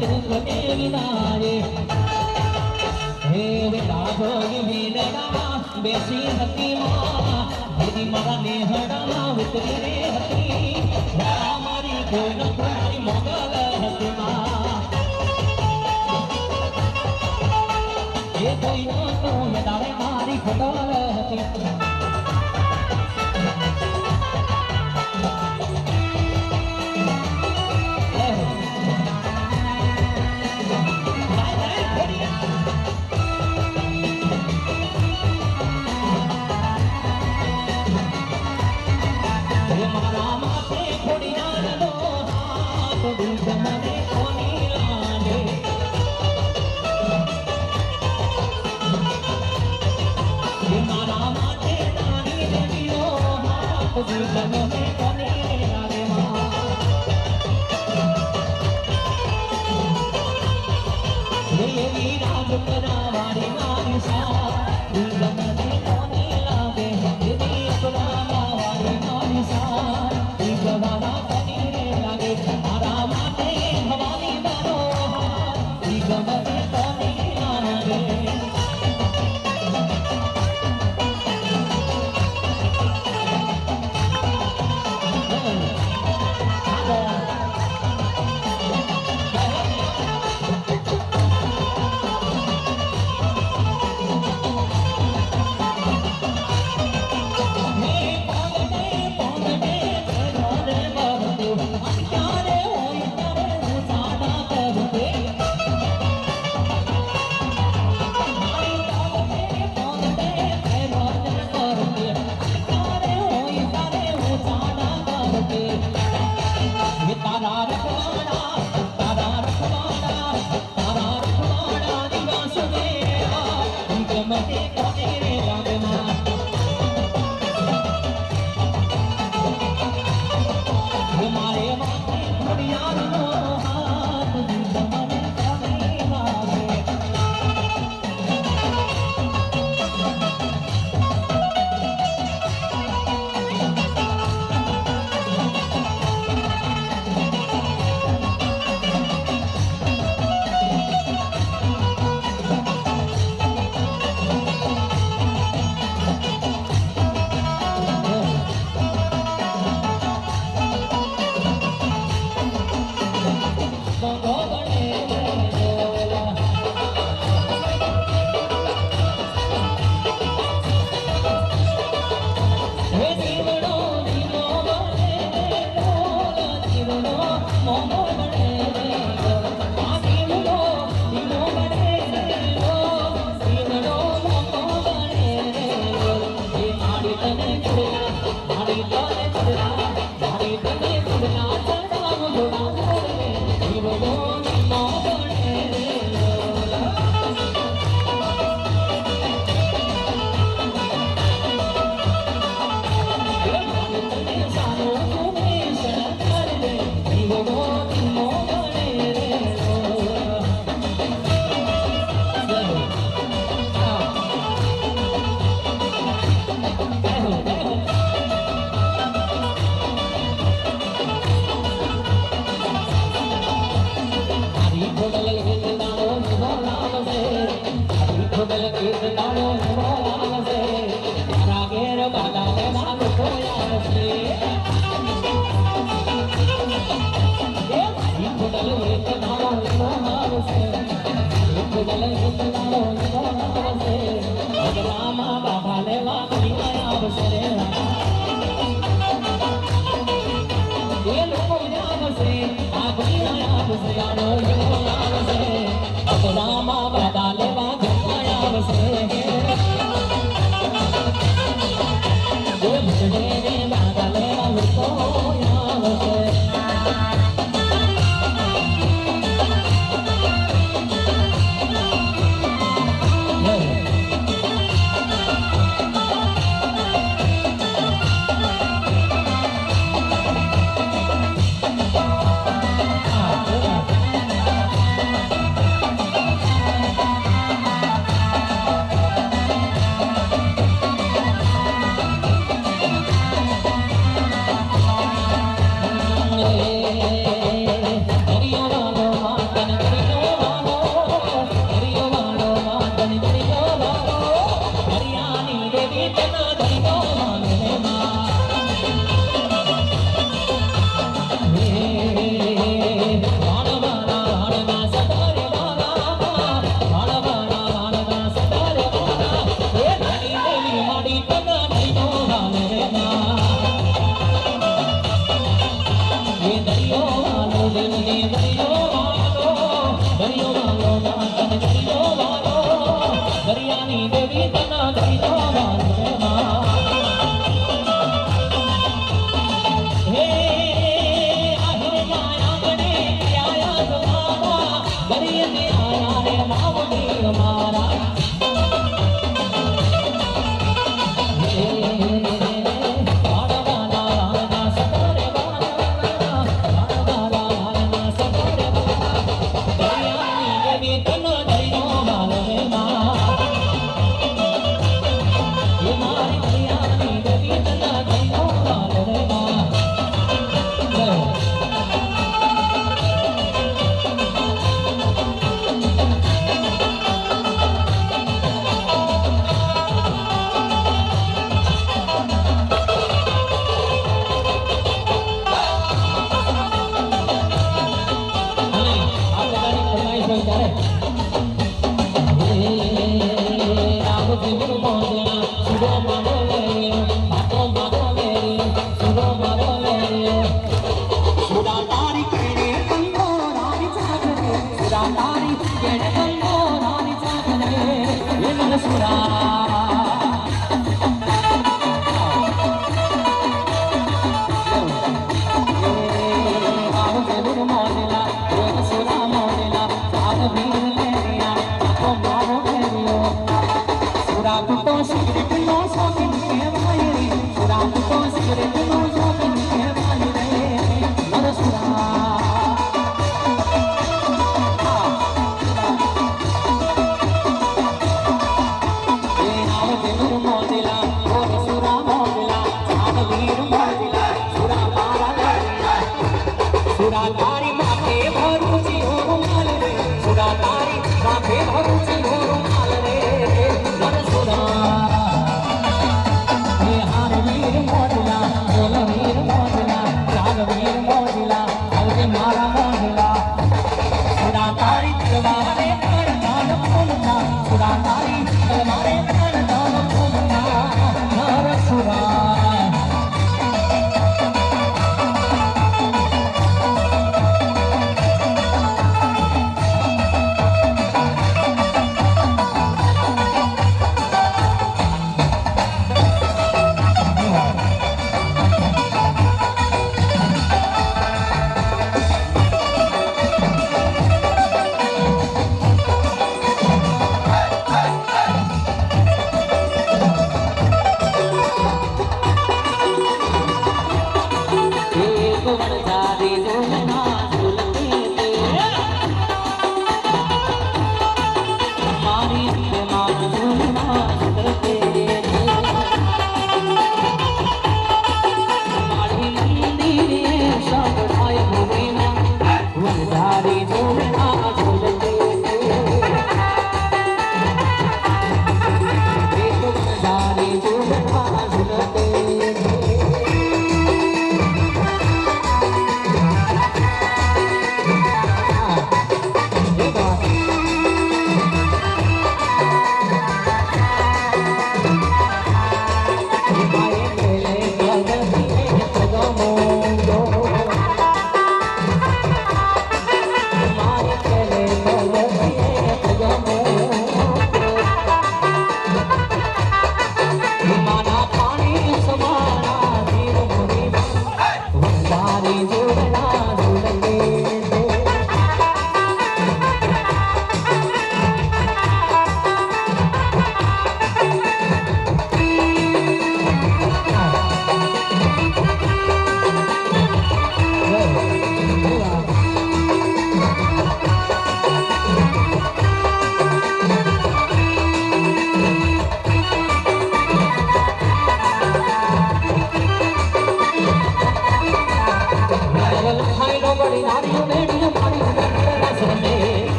दुख के विदारे हे विदाभोगी वीरड़ा बेसी हती मां हरी मारा नेहड़ा उतरी रे हती हमारी कोई न कोई मोगल हती मां ये कोई न कोई दावे मारी खटोल हती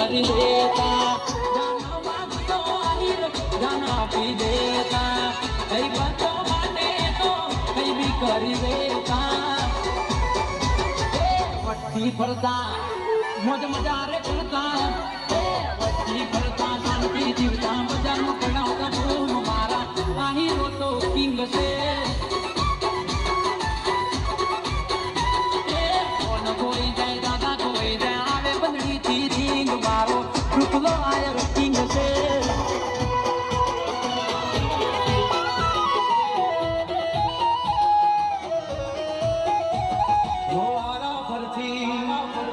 કરી દેતા જાના માગતો આહીર જાના આપી દેતા કઈ બચો માટે તો કઈ બી કરી દેતા વચ્ચી ફરતા મોજ મજા રે કરતા વચ્ચી ફરતા શાંતિ જીવતા મજાનું કણાવતા ધૂમ મારા આહીરો તો કિંગ છે કોઈ જાય દાદા કોઈ જાય આવે બંદડી થી રીંગ મારો રૂપલો આયર કિંગ છે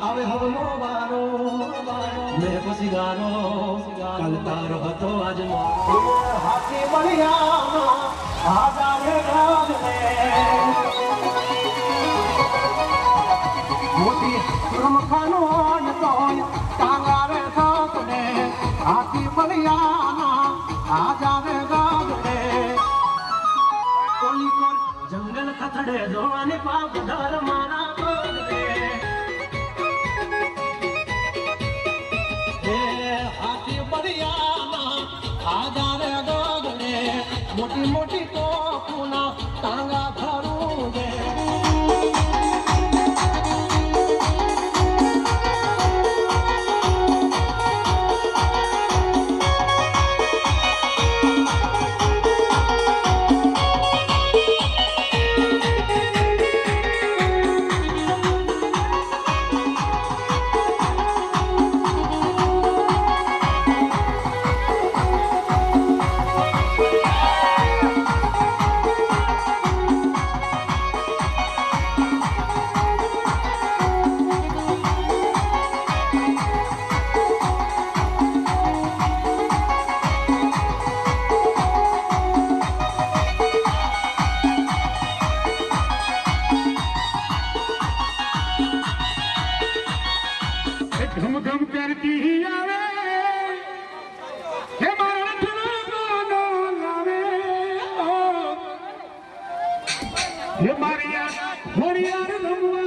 આવે હવનો વારો મેં પછી ગાનો કાલ તારો હતો આજ મારો હાથી બળિયામાં આજાને ગામને મોટી રમખાનો તોય કાંગારે થાકને હાથી બળિયામાં આજાને ગામને કોલી કોલ જંગલ કથડે જોવાની પાપ દર મારા પગને મોટી મોટી તો પુના ટાંગા ભરું દે धम धम करती ही आवे हे मारा ठनो लावे हे मारिया होरिया रमवा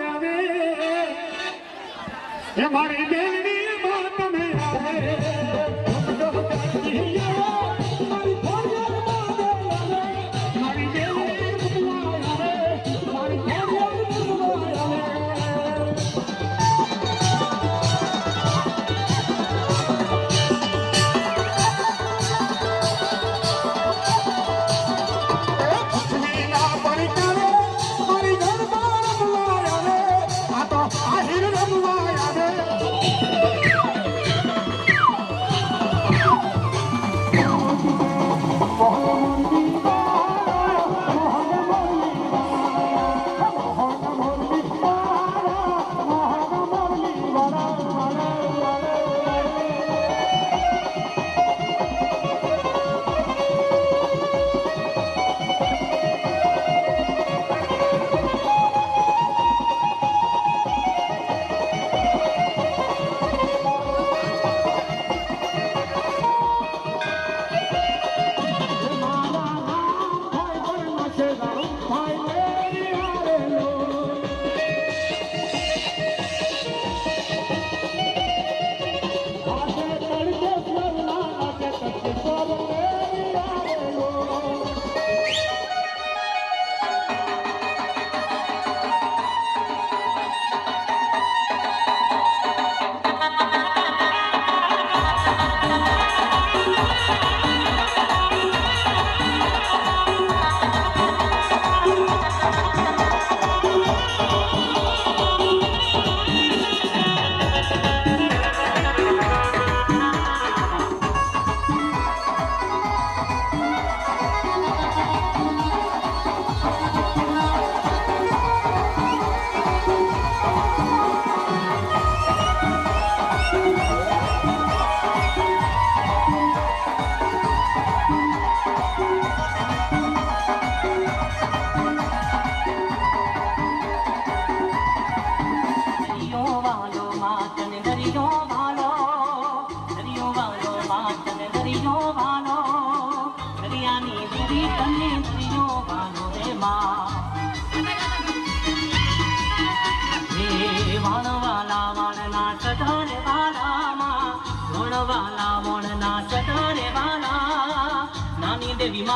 आवे हे मारी बेलनी बात में आवे धम धम करती ही आवे मारी होरिया रमवा आवे मारी बेलनी रमवा आवे मारी होरिया रमवा आवे આહિર રમવા આવે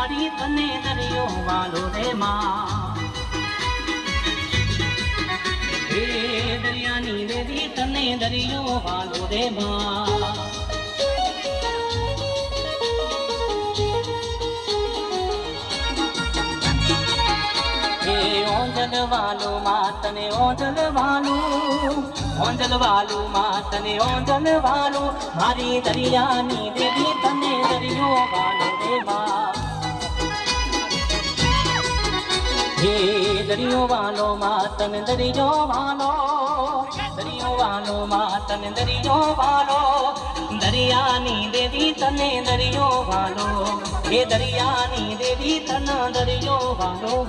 મારી તને દરિયો વાલો રે માં હે દરિયાની દેવી તને દરિયો વાલો રે માં ઓંજલ વાલું માં તને ઓંજલ વાલું માં તને ઓંજલ વાલું મારી દરિયાની દેવી તને દરિયો વાલો રે માં હે દરિયો વાલો માં તને દરિયો વાલો માં તને દરિયો વાલો દરિયાની દેવી તને દરિયો વાલો હે દરિયાની દેવી તને દરિયો વાલો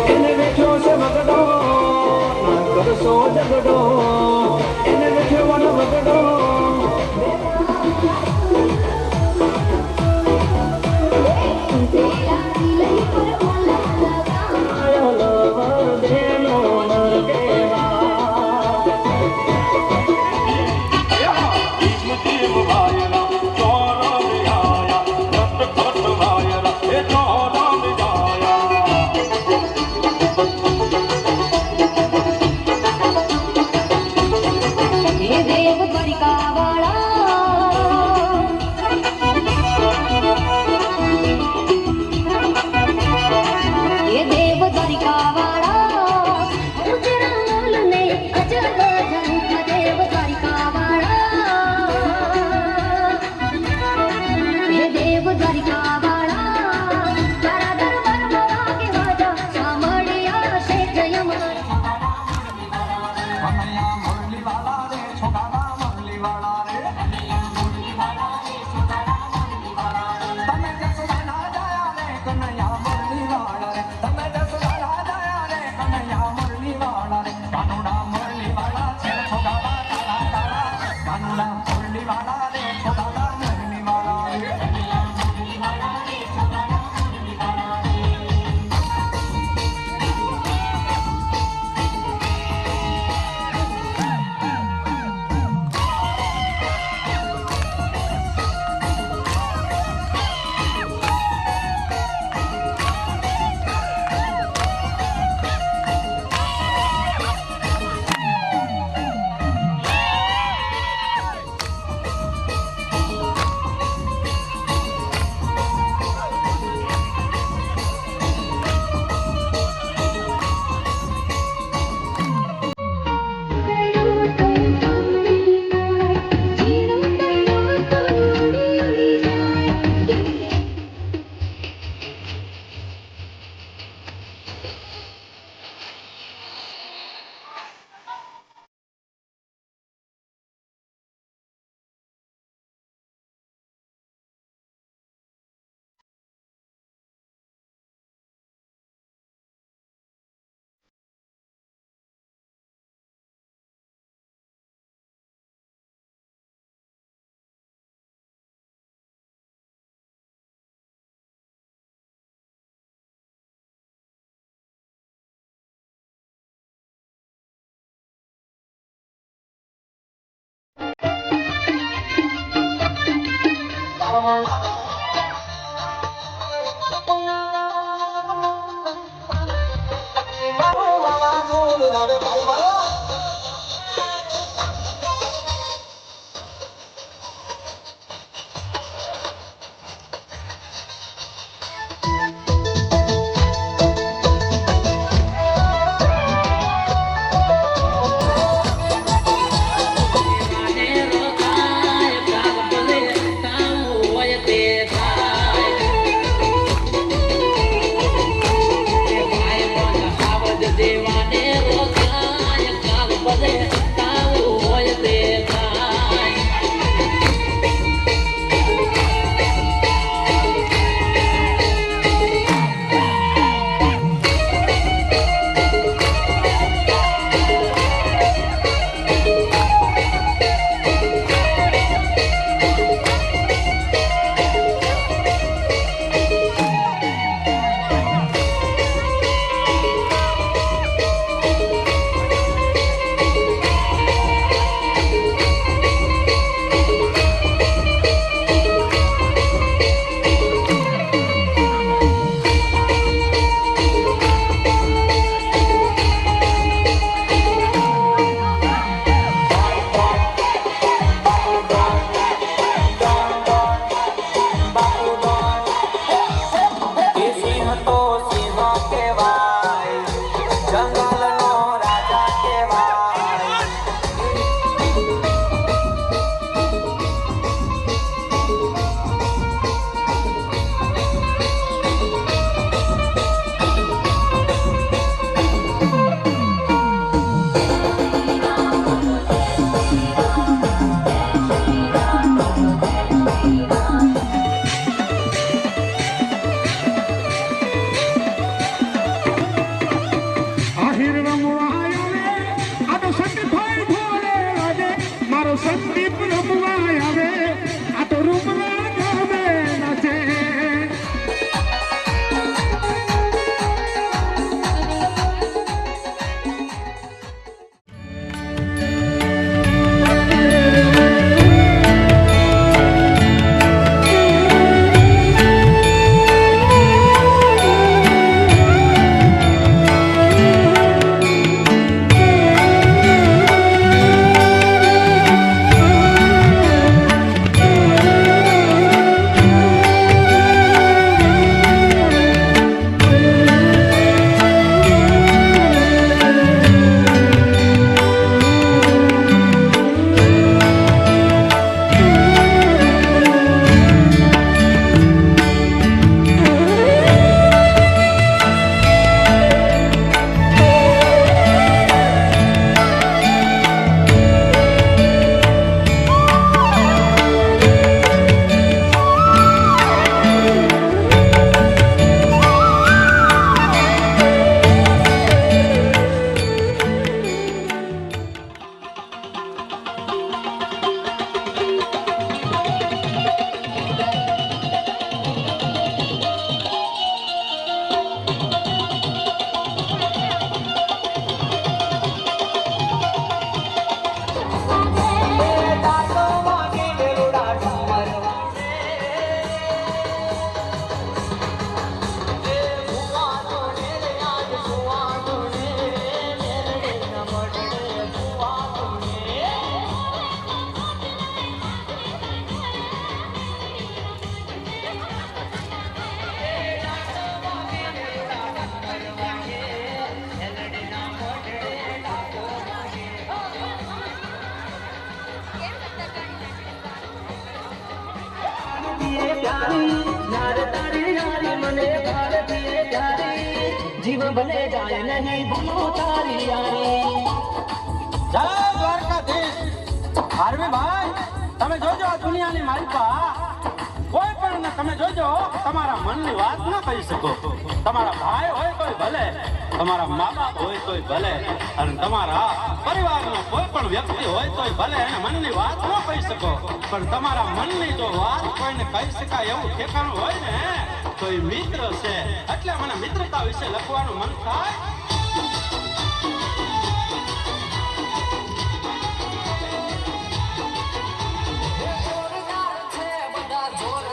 એને વેઠો છે વગડો ના કરશો ઝઘડો એને વેઠો વગડો સંદીપ રમવા આવે આ તો રૂપના ગામે નાચે जीव भले जाए नहीं भूलो तारी यारी જય દ્વારકાધીશ આરવી ભાઈ તમે જોજો આ દુનિયાની માલિકા કોઈ પણ તમે જોજો તમારા મનની વાત ન કહી શકો તમારા ભાઈ હોય તોય ભલે તમારા મા બાપ હોય તોય ભલે અને તમારા પરિવારનો કોઈ પણ વ્યક્તિ હોય તોય ભલે એને મનની વાત ન કહી શકો પણ તમારા મનની જો વાત કોઈને કહી શકાય એવું ઠેકાણું હોય ને તો એ મિત્ર છે એટલે મને મિત્રતા વિશે લખવાનું મન થાય જોરદાર છે બધા જોર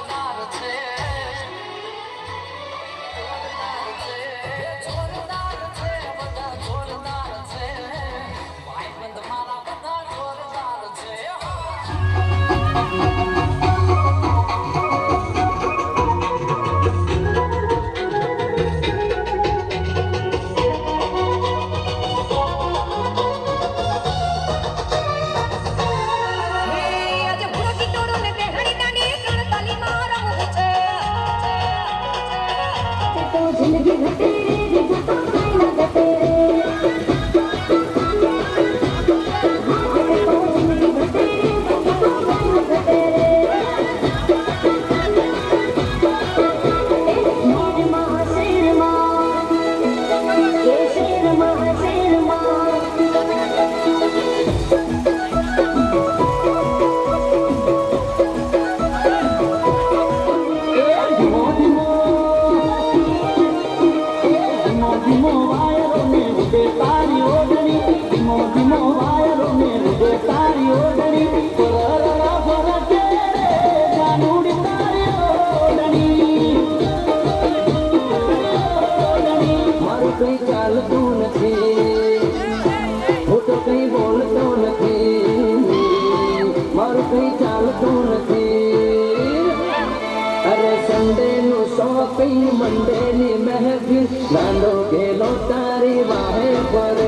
मंडे ने महफिल गानो गेलो तारी वाहे परे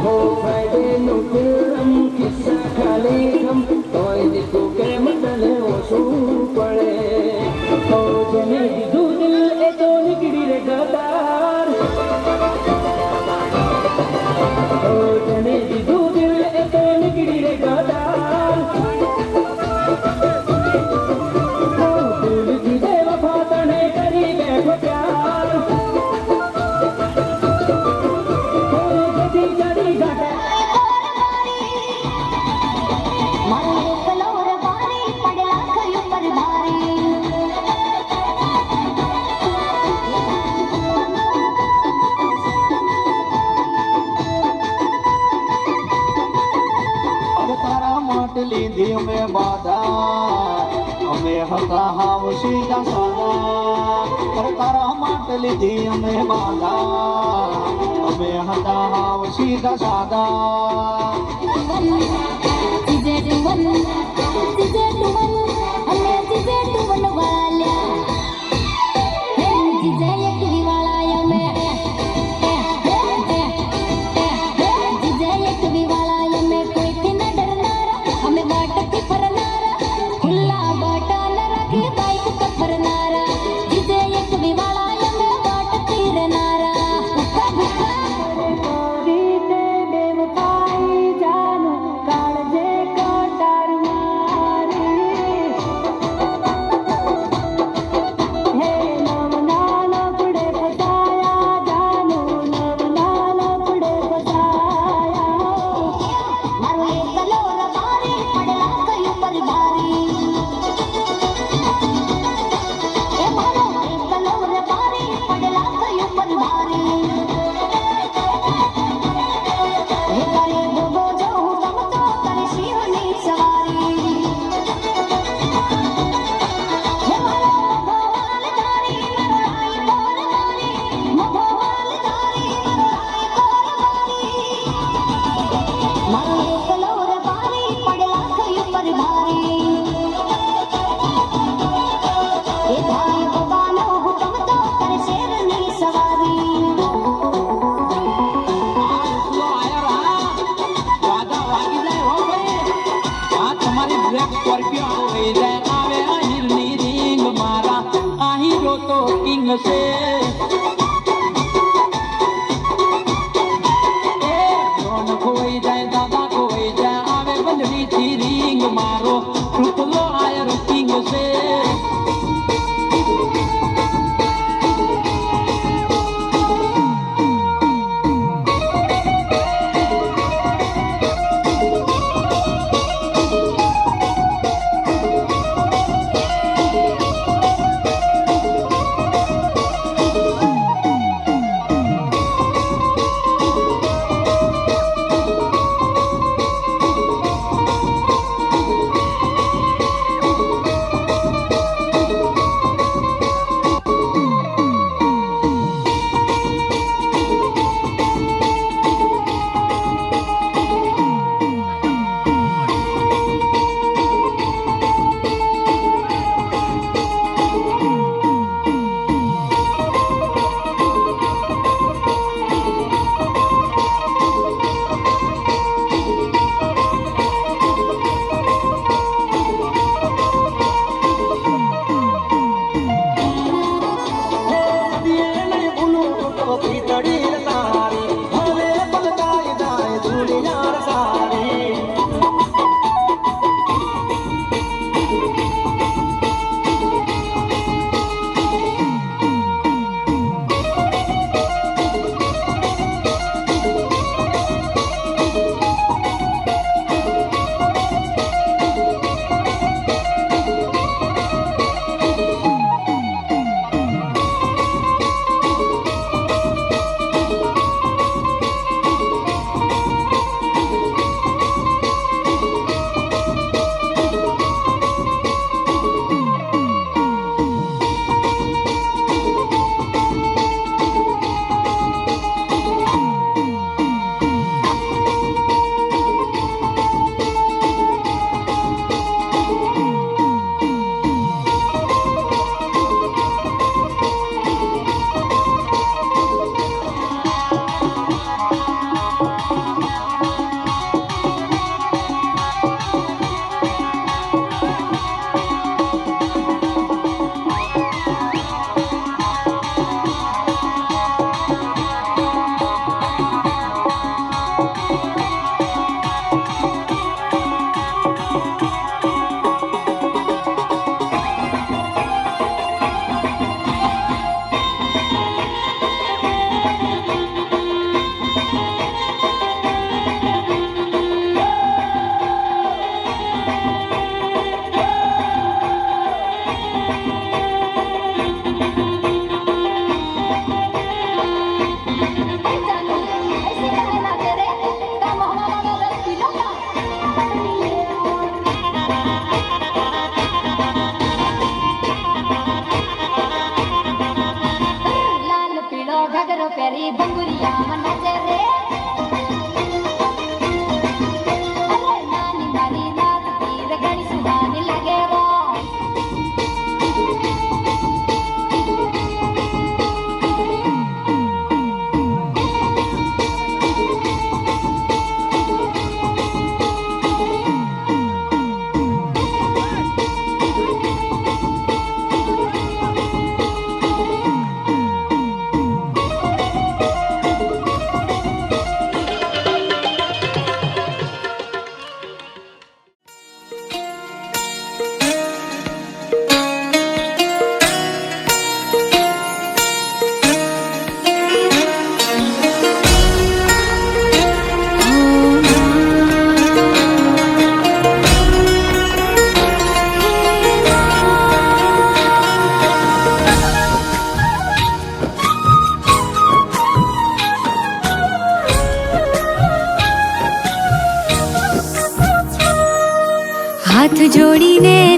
हो फ्राइडे नु फिल्म किस्सा खाली हम तोय दिकु के मटले ओसु पड़े हो जने दीदू दिल ए तो निकड़ी रे गदार हो जने दीदू दिल ए तो निकड़ी रे गदार લીધી મેં બાધા અમે હતા હાવ સીધા સાદા અરે તારા માટે લીધી અમે બાધા અમે હતા હાવ સીધા સાદા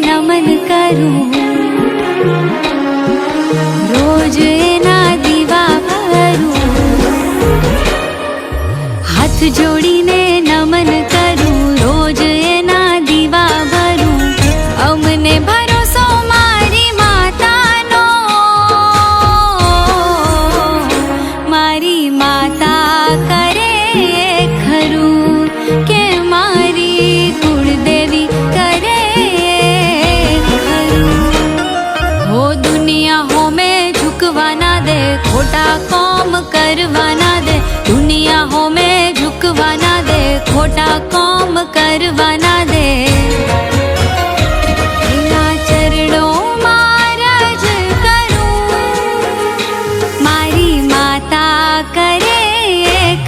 નમન કરું, રોજ એના દીવા ભરું, હાથ જોડીને નમન કરું, રોજ એના દીવા ભરું. અમને ભરોસો મારી માતાનો, મારી માતા કરે ખરું કે મારી કુળદેવી કરે ખરું. હો દુનિયા હો મેં ઝુકવાના દે, ખોટા કોમ કરવાના દે. દુનિયા હો મેં ઝુકવાના દે, ખોટા કોમ કરવાના દે. એના ચરણોમાં રજ કરું, મારી માતા કરે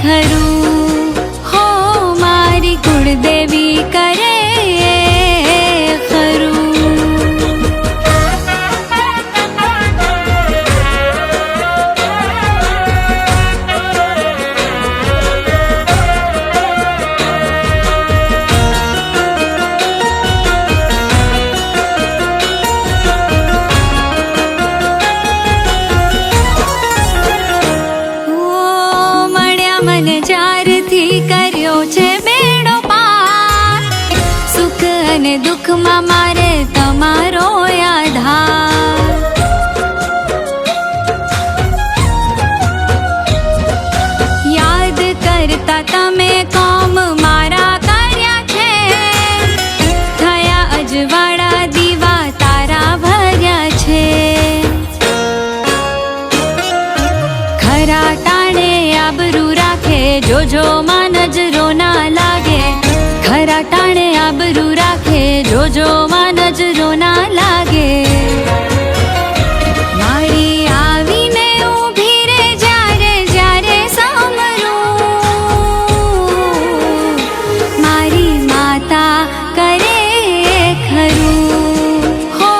ખરું. હો મારી કુળદેવી કરે ખરું. મને જ્યારથી કર્યો છે બેડો પાર, સુખ અને દુઃખમાં મારે તમારો આધાર. યાદ કરતા તમે કોમ મારા કર્યા છે, થયા અજવાળા દીવા તારા ભર્યા છે. ખરા ટાણે આબરૂ રાખે, જોજો માં નજરો ના લાગે. ખરા ટાણે આબરૂ રાખે, જોજો માં નજરો ના લાગે. મારી આવીને ઊભી રે જ્યારે જ્યારે સમરું, મારી માતા કરે ખરું. હો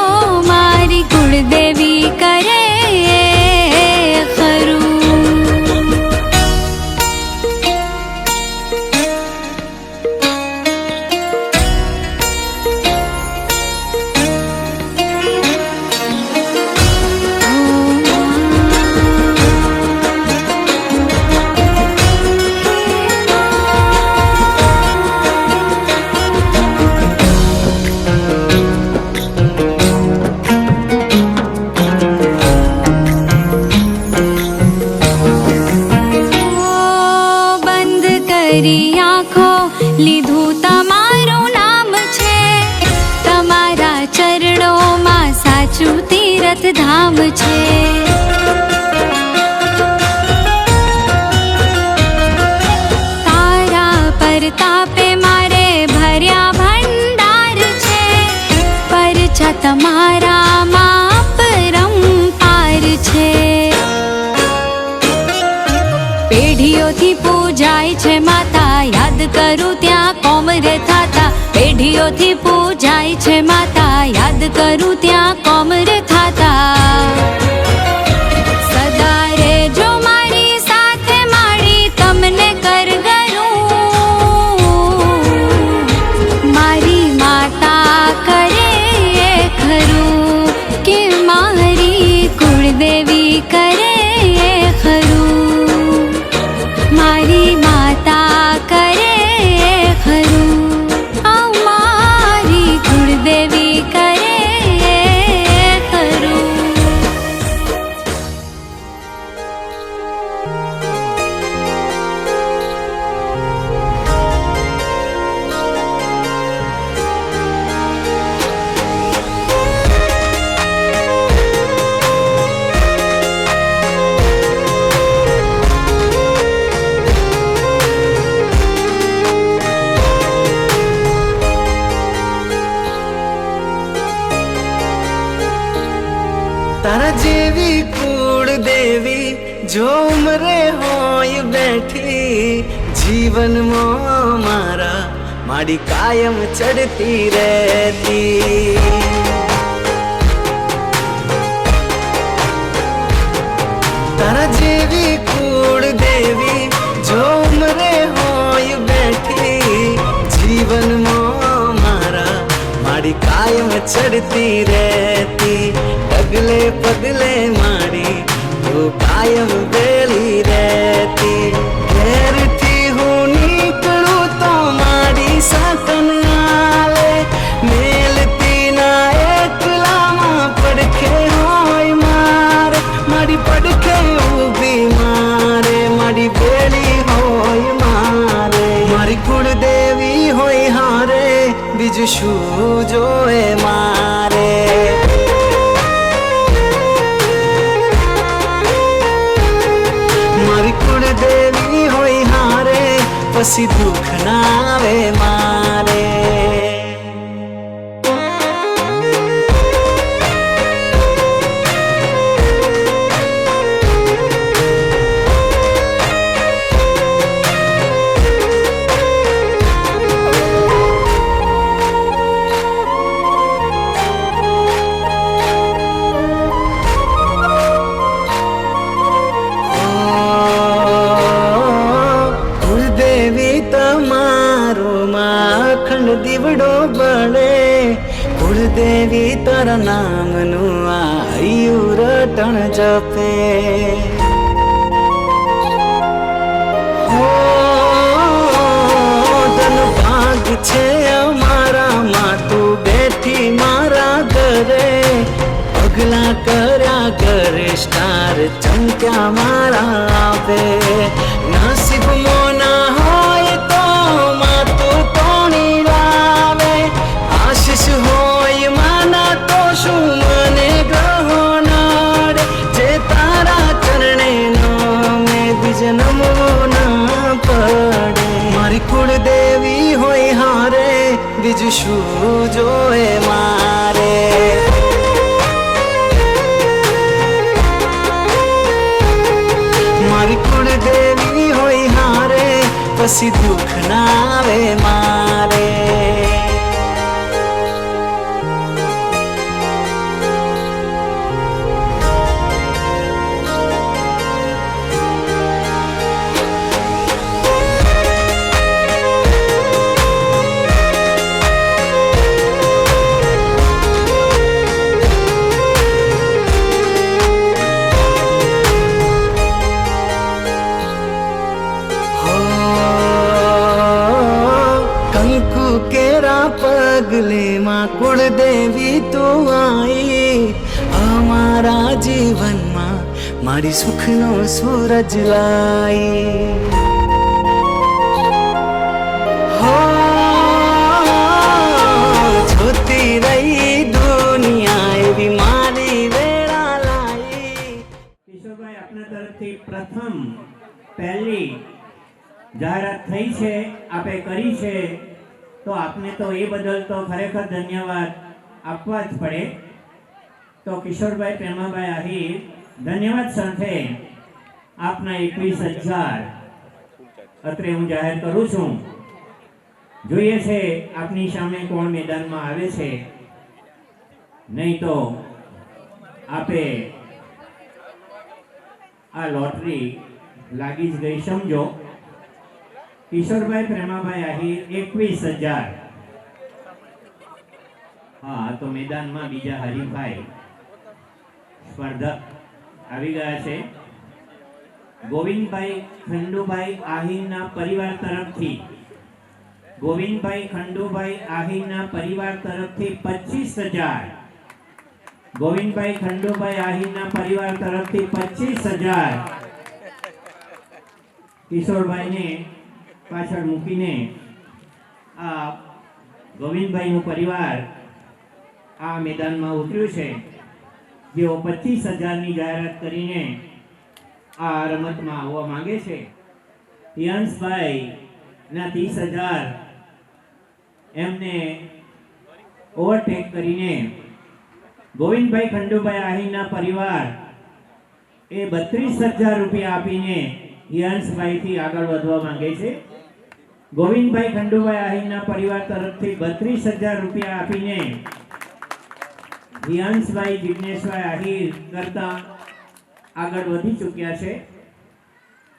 મારી કુળદેવી કરે ખરું. કરી આંખો લીધું તમારું નામ છે, તમારા ચરણોમાં સાચું તીરથ ધામ છે. તારા પરતાપે મારે ભર્યા ભંડાર છે, પરછા તમારામાં પરંપાર છે. પેઢીઓથી પૂજાય છે માતા, યાદ કરું ત્યાં કોમ રે થાતા. પેઢીઓથી પૂજાય છે માતા, યાદ કરું ત્યાં કોમ રે થાતા. સદા રેજો મારી સાથે માડી તમને કરગરું, મારી માતા કરે ખરું કે મારી કુળદેવી કરે ખરું. મારી માતા કરે ખરું, મારી કુળદેવી કરે ખરું. તારા જેવી કુળદેવી જો ઉમરે હોય બેઠી, જીવનમાં મારા માડી કાયમ ચડતી રહેતી. તારા જેવી કુળદેવી જો ઉમરે હોય બેઠી, જીવનમાં મારા માડી કાયમ ચડતી રહેતી ડગલે પગલે મારી તું કાયમ વેલી રહેતી ઘેરથી હું નીકળું તો મારી સાકન આલે મેલતી ના એકલામાં પડખે હોય મારે મારી પડખે ઊભી મારે મારી વેલી હોય મારે મારી કુળદેવી હોય હારે બીજું શું જોએ મારે મારી કુળદેવી હોય હારે પછી દુઃખ ના આવે મારે દીવડો બળે કુળદેવી તારા નામનું આયુ રટણ જપે હો ધન ભાગ છે અમારામાં તું બેઠી મારા ઘરે પગલા કર્યા કરે સ્ટાર ચમક્યા મારા આપે નસીબ મોના હોય તો માતું તોણી લાવે આશીષ હોય માના તો શું મને ગ્રહો નડે જે તારા ચરણે નામે બીજ નમવો ના પડે મારી કુળદેવી હોય હારે બીજું શું જોએ મારે મારી કુળદેવી હોય હારે પછી દુઃખ ના આવે મારે પગલે માં કુળદેવી તું આઈ અમારા જીવનમાં મારી સુખનો સૂરજ લાઈ હો જોતી રહી દુનિયા એવી મારી વેળા લાઈ કિશોરભાઈ આપના તરફથી પ્રથમ પહેલી જાહેરાત થઈ છે આપે કરી છે તો આપને તો એ બદલ તો ખરેખર ધન્યવાદ આપવા જ પડે તો કિશોરભાઈ પ્રેમાભાઈ આહિર ધન્યવાદ સાથે આપના 21,000 અત્રે હું જાહેર કરું છું જોઈએ છે આપની સામે કોણ મેદાનમાં આવે છે નહીં તો આપે આ લોટરી લાગી જ ગઈ સમજો કિશોરભાઈ પ્રેમાભાઈ આહિર 21,000 હા તો મેદાનમાં બીજા હરીફાઈ સ્પર્ધક આવી ગયા છે ગોવિંદભાઈ ખંડુભાઈ આહિરના પરિવાર તરફથી ગોવિંદભાઈ ખંડુભાઈ આહિરના પરિવાર તરફથી 25,000 ગોવિંદભાઈ ખંડુભાઈ આહિરના પરિવાર તરફથી 25,000 કિશોરભાઈને પાછળ મૂકીને આ ગોવિંદભાઈનું પરિવાર આ મેદાનમાં ઉતર્યું છે જેઓ 25,000ની જાહેરાત કરીને આ રમતમાં આવવા માંગે છે યંશભાઈ ના 30,000 એમને ઓવરટેક કરીને ગોવિંદભાઈ ખંડુભાઈ આહીરના પરિવાર એ 32,000 રૂપિયા આપીને યંશભાઈથી આગળ વધવા માંગે છે ગોવિંદભાઈ ખંડુભાઈ આહીરના પરિવાર તરફથી 32,000 રૂપિયા આપીને હિયાંશભાઈ જિગ્નેશભાઈ આહિર કરતા આગળ વધી ચૂક્યા છે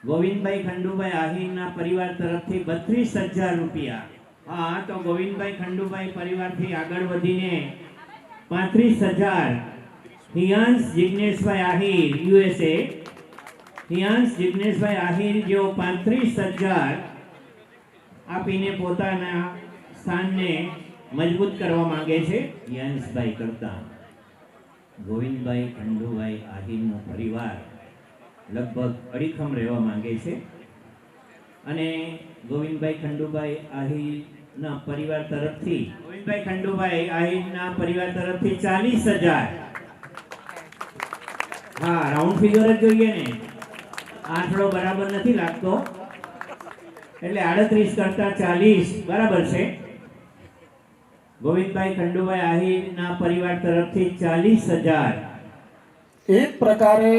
ગોવિંદભાઈ ખંડુભાઈ આહિરના પરિવાર તરફથી 32,000 રૂપિયા હા તો ગોવિંદભાઈ ખંડુભાઈ પરિવારથી આગળ વધીને 35,000 હિયાંશ જિગ્નેશભાઈ આહિર USA. હિયાંશ જિગ્નેશભાઈ આહિર જેઓ 35,000 આપીને પોતાના સ્થાનને મજબૂત કરવા માંગે છે. હિયાંશભાઈ કરતા ગોવિંદભાઈ ખંડુભાઈ આહિરનો પરિવાર લગભગ અડીખમ રહેવા માંગે છે અને ગોવિંદભાઈ ખંડુભાઈ આહિરના પરિવાર તરફથી 40,000. હા, રાઉન્ડ ફિગર જ જોઈએ ને, આંકડો બરાબર નથી લાગતો એટલે 38 કરતા 40 બરાબર છે. ગોવિંદભાઈ ખંડુભાઈ આહિરના પરિવાર તરફથી 40,000. એક પ્રકારે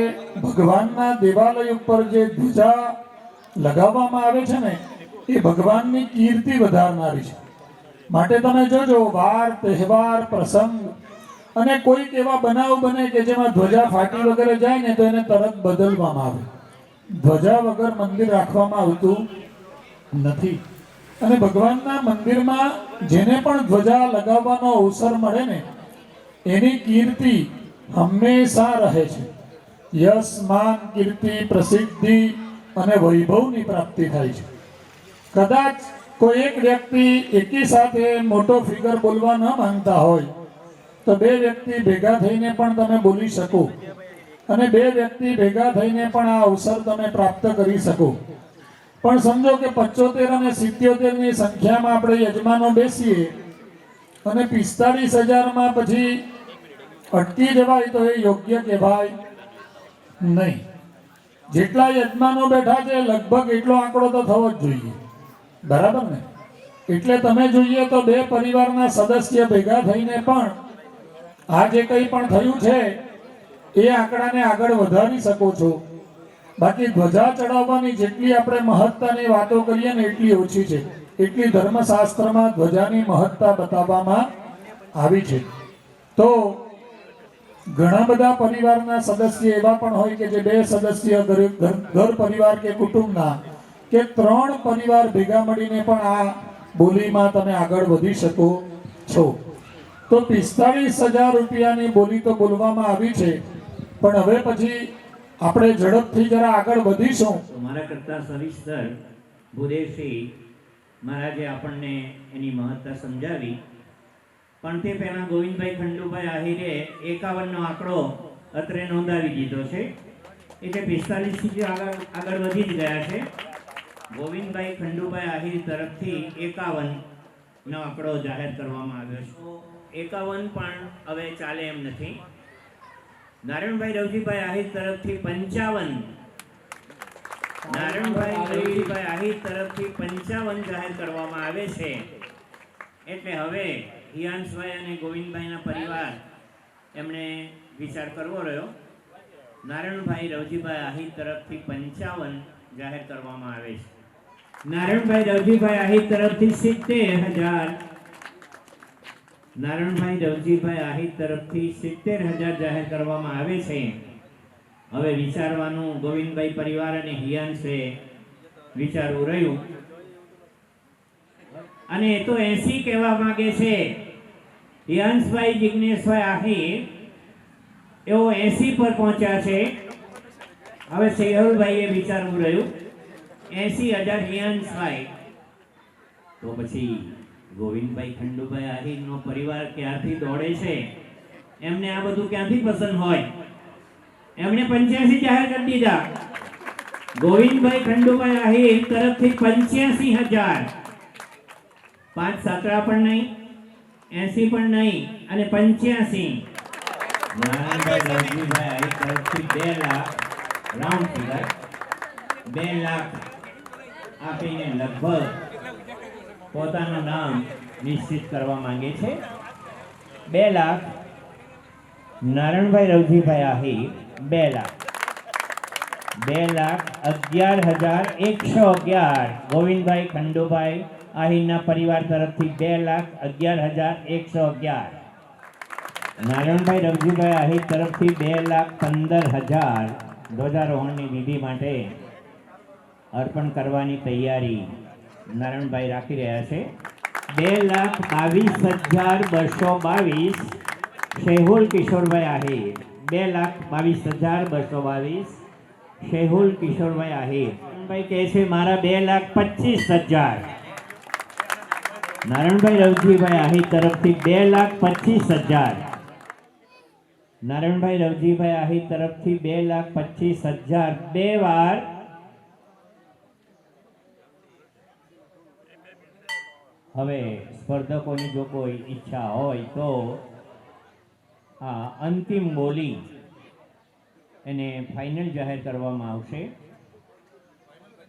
ભગવાનના દેવાલય ઉપર જે ધ્વજા લગાવવામાં આવે છે ને, એ ભગવાનની કીર્તિ વધારનારી છે. માટે તમે જોજો, વાર તહેવાર પ્રસંગ અને કોઈક એવા બનાવ બને કે જેમાં ધ્વજા ફાટી વગેરે જાય ને તો એને તરત બદલવામાં આવે. ધ્વજા વગર મંદિર રાખવામાં આવતું નથી. અને ભગવાનના મંદિરમાં જેને પણ ધ્વજા લગાવવાનો અવસર મળે ને એની કીર્તિ હંમેશા રહે છે. યશ, માન, કીર્તિ, પ્રસિદ્ધિ અને વૈભવની પ્રાપ્તિ થાય છે. કદાચ કોઈ એક વ્યક્તિ એકી સાથે મોટો ફિગર બોલવા ન માંગતા હોય તો બે વ્યક્તિ ભેગા થઈને પણ તમે બોલી શકો અને બે વ્યક્તિ ભેગા થઈને પણ આ અવસર તમે પ્રાપ્ત કરી શકો. પણ સમજો કે 75 અને 77 ની સંખ્યામાં આપણે યજમાનો બેસીએ અને 45,000 પછી અટકી જવાય તો એ યોગ્ય કહેવાય નહીં. જેટલા યજમાનો બેઠા છે લગભગ એટલો આંકડો તો થવો જ જોઈએ, બરાબર ને? એટલે તમે જોઈએ તો બે પરિવારના સદસ્ય ભેગા થઈને પણ આ જે કંઈ પણ થયું છે એ આંકડાને આગળ વધારી શકો છો. બાકી ધ્વજા ચડાવવાની જેટલી આપણે મહત્તાની વાતો કરીએ ને એટલી ઓછી છે. એટલી ધર્મશાસ્ત્રમાં ધ્વજાની મહત્તા બતાવવામાં આવી છે. તો ઘણા બધા પરિવારના સદસ્ય એવા પણ હોય કે જે બે સદસ્ય ઘર પરિવાર કે કુટુંબના કે 3 પરિવાર ભેગા મળીને પણ આ બોલીમાં તમે આગળ વધી શકો છો. તો 45,000 રૂપિયાની બોલી તો બોલવામાં આવી છે, પણ હવે પછી આપણે ઝડપથી જરા આગળ વધીશું. મારા કરતા સવિસ્તર ભૂદેવસિંહ મહારાજે આપણને એની મહત્તા સમજાવી, પણ તે પહેલા ગોવિંદભાઈ ખંડુભાઈ આહિરે 51 નો આંકડો અત્રે નોંધાવી દીધો છે. એટલે 45 થી આગળ વધી જ ગયા છે. ગોવિંદભાઈ ખંડુભાઈ આહિર તરફથી 51 નો આંકડો જાહેર કરવામાં આવ્યો છે. 51 પણ હવે ચાલે એમ નથી. નારાયણભાઈ રવજીભાઈ આહિર તરફથી 55. નારાયણભાઈ રવજીભાઈ આહિર તરફથી 55 જાહેર કરવામાં આવે છે. એટલે હવે હિયાંશભાઈ અને ગોવિંદભાઈના પરિવાર એમણે વિચાર કરવો રહ્યો. નારાયણભાઈ રવજીભાઈ આહિર તરફથી 55 જાહેર કરવામાં આવે છે. નારાયણભાઈ રવજીભાઈ આહિર તરફથી 70,000. નારાયણભાઈ રવજીભાઈ આહિર તરફથી 70,000 જાહેર કરવામાં આવે છે. હવે વિચારવાનું ગોવિંદભાઈ પરિવાર અને હિયાંશે વિચારવું રહ્યું. અને એ તો 80 કહેવા માંગે છે. હિયાંશભાઈ જિગ્નેશભાઈ આહિર એવો 80 પર પહોંચ્યા છે. હવે સેહલભાઈએ વિચારવું રહ્યું 80,000 હિયાંશભાઈ. તો પછી ગોવિંદભાઈ ખંડુભાઈ આહિરનો પરિવાર ક્યારથી દોડે છે, એમને આ બધું ક્યાંથી પસંદ હોય? એમણે 85 જાહેર કરી દીધા. ગોવિંદભાઈ ખંડુભાઈ આહિર તરફથી 85,000. 5 સાતડા પણ નહીં, 80 પણ નહીં અને 85. નારાયણભાઈ રવજીભાઈ આહિર તરફથી 2 લાખ રાઉન્ડ ફિગર 2 લાખ આપીને લગભગ પોતાનું નામ નિશ્ચિત કરવા માંગે છે. 2 લાખ. નારાયણભાઈ રવજીભાઈ આહિર 2 લાખ. 2,11,111. ગોવિંદભાઈ ખંડુભાઈ આહિરના પરિવાર તરફથી 2,11,111. નારાયણભાઈ રવજીભાઈ આહિર તરફથી 2,15,000 ધ્વજારોહણની વિધિ માટે અર્પણ કરવાની તૈયારી નારાયણભાઈ રાખી રહ્યા છે. 2,22,222. શેહુલ કિશોરભાઈ આહિર 2,22,222. શેહુલ કિશોરભાઈ આહિર ભાઈ કહે છે મારા 2,25,000. નારાયણભાઈ રવજીભાઈ આહિર તરફથી 2,25,000. નારાયણભાઈ રવજીભાઈ આહિર તરફથી 2,25,000. 2 વાર. હવે સ્પર્ધકોની જો કોઈ ઈચ્છા હોય તો આ અંતિમ બોલી એને ફાઇનલ જાહેર કરવામાં આવશે.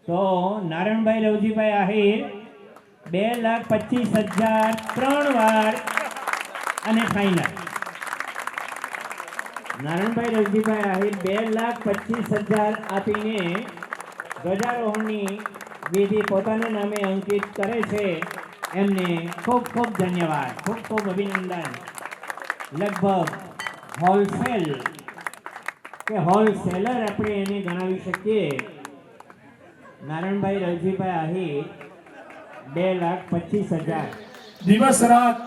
તો નારાયણભાઈ રવજીભાઈ આહિર 2,25,000 3 વાર અને ફાઇનલ. નારાયણભાઈ રવજીભાઈ આહિર 2,25,000 આપીને ધ્વજારોહણની વિધિ પોતાના નામે અંકિત કરે છે. એમને ખૂબ ખૂબ ધન્યવાદ, ખૂબ ખૂબ અભિનંદન. લગભગ હોલસેલ કે હોલસેલર આપણે એને ગણાવી શકીએ. નારાયણભાઈ રવજીભાઈ આહિર 2,25,000. દિવસ રાત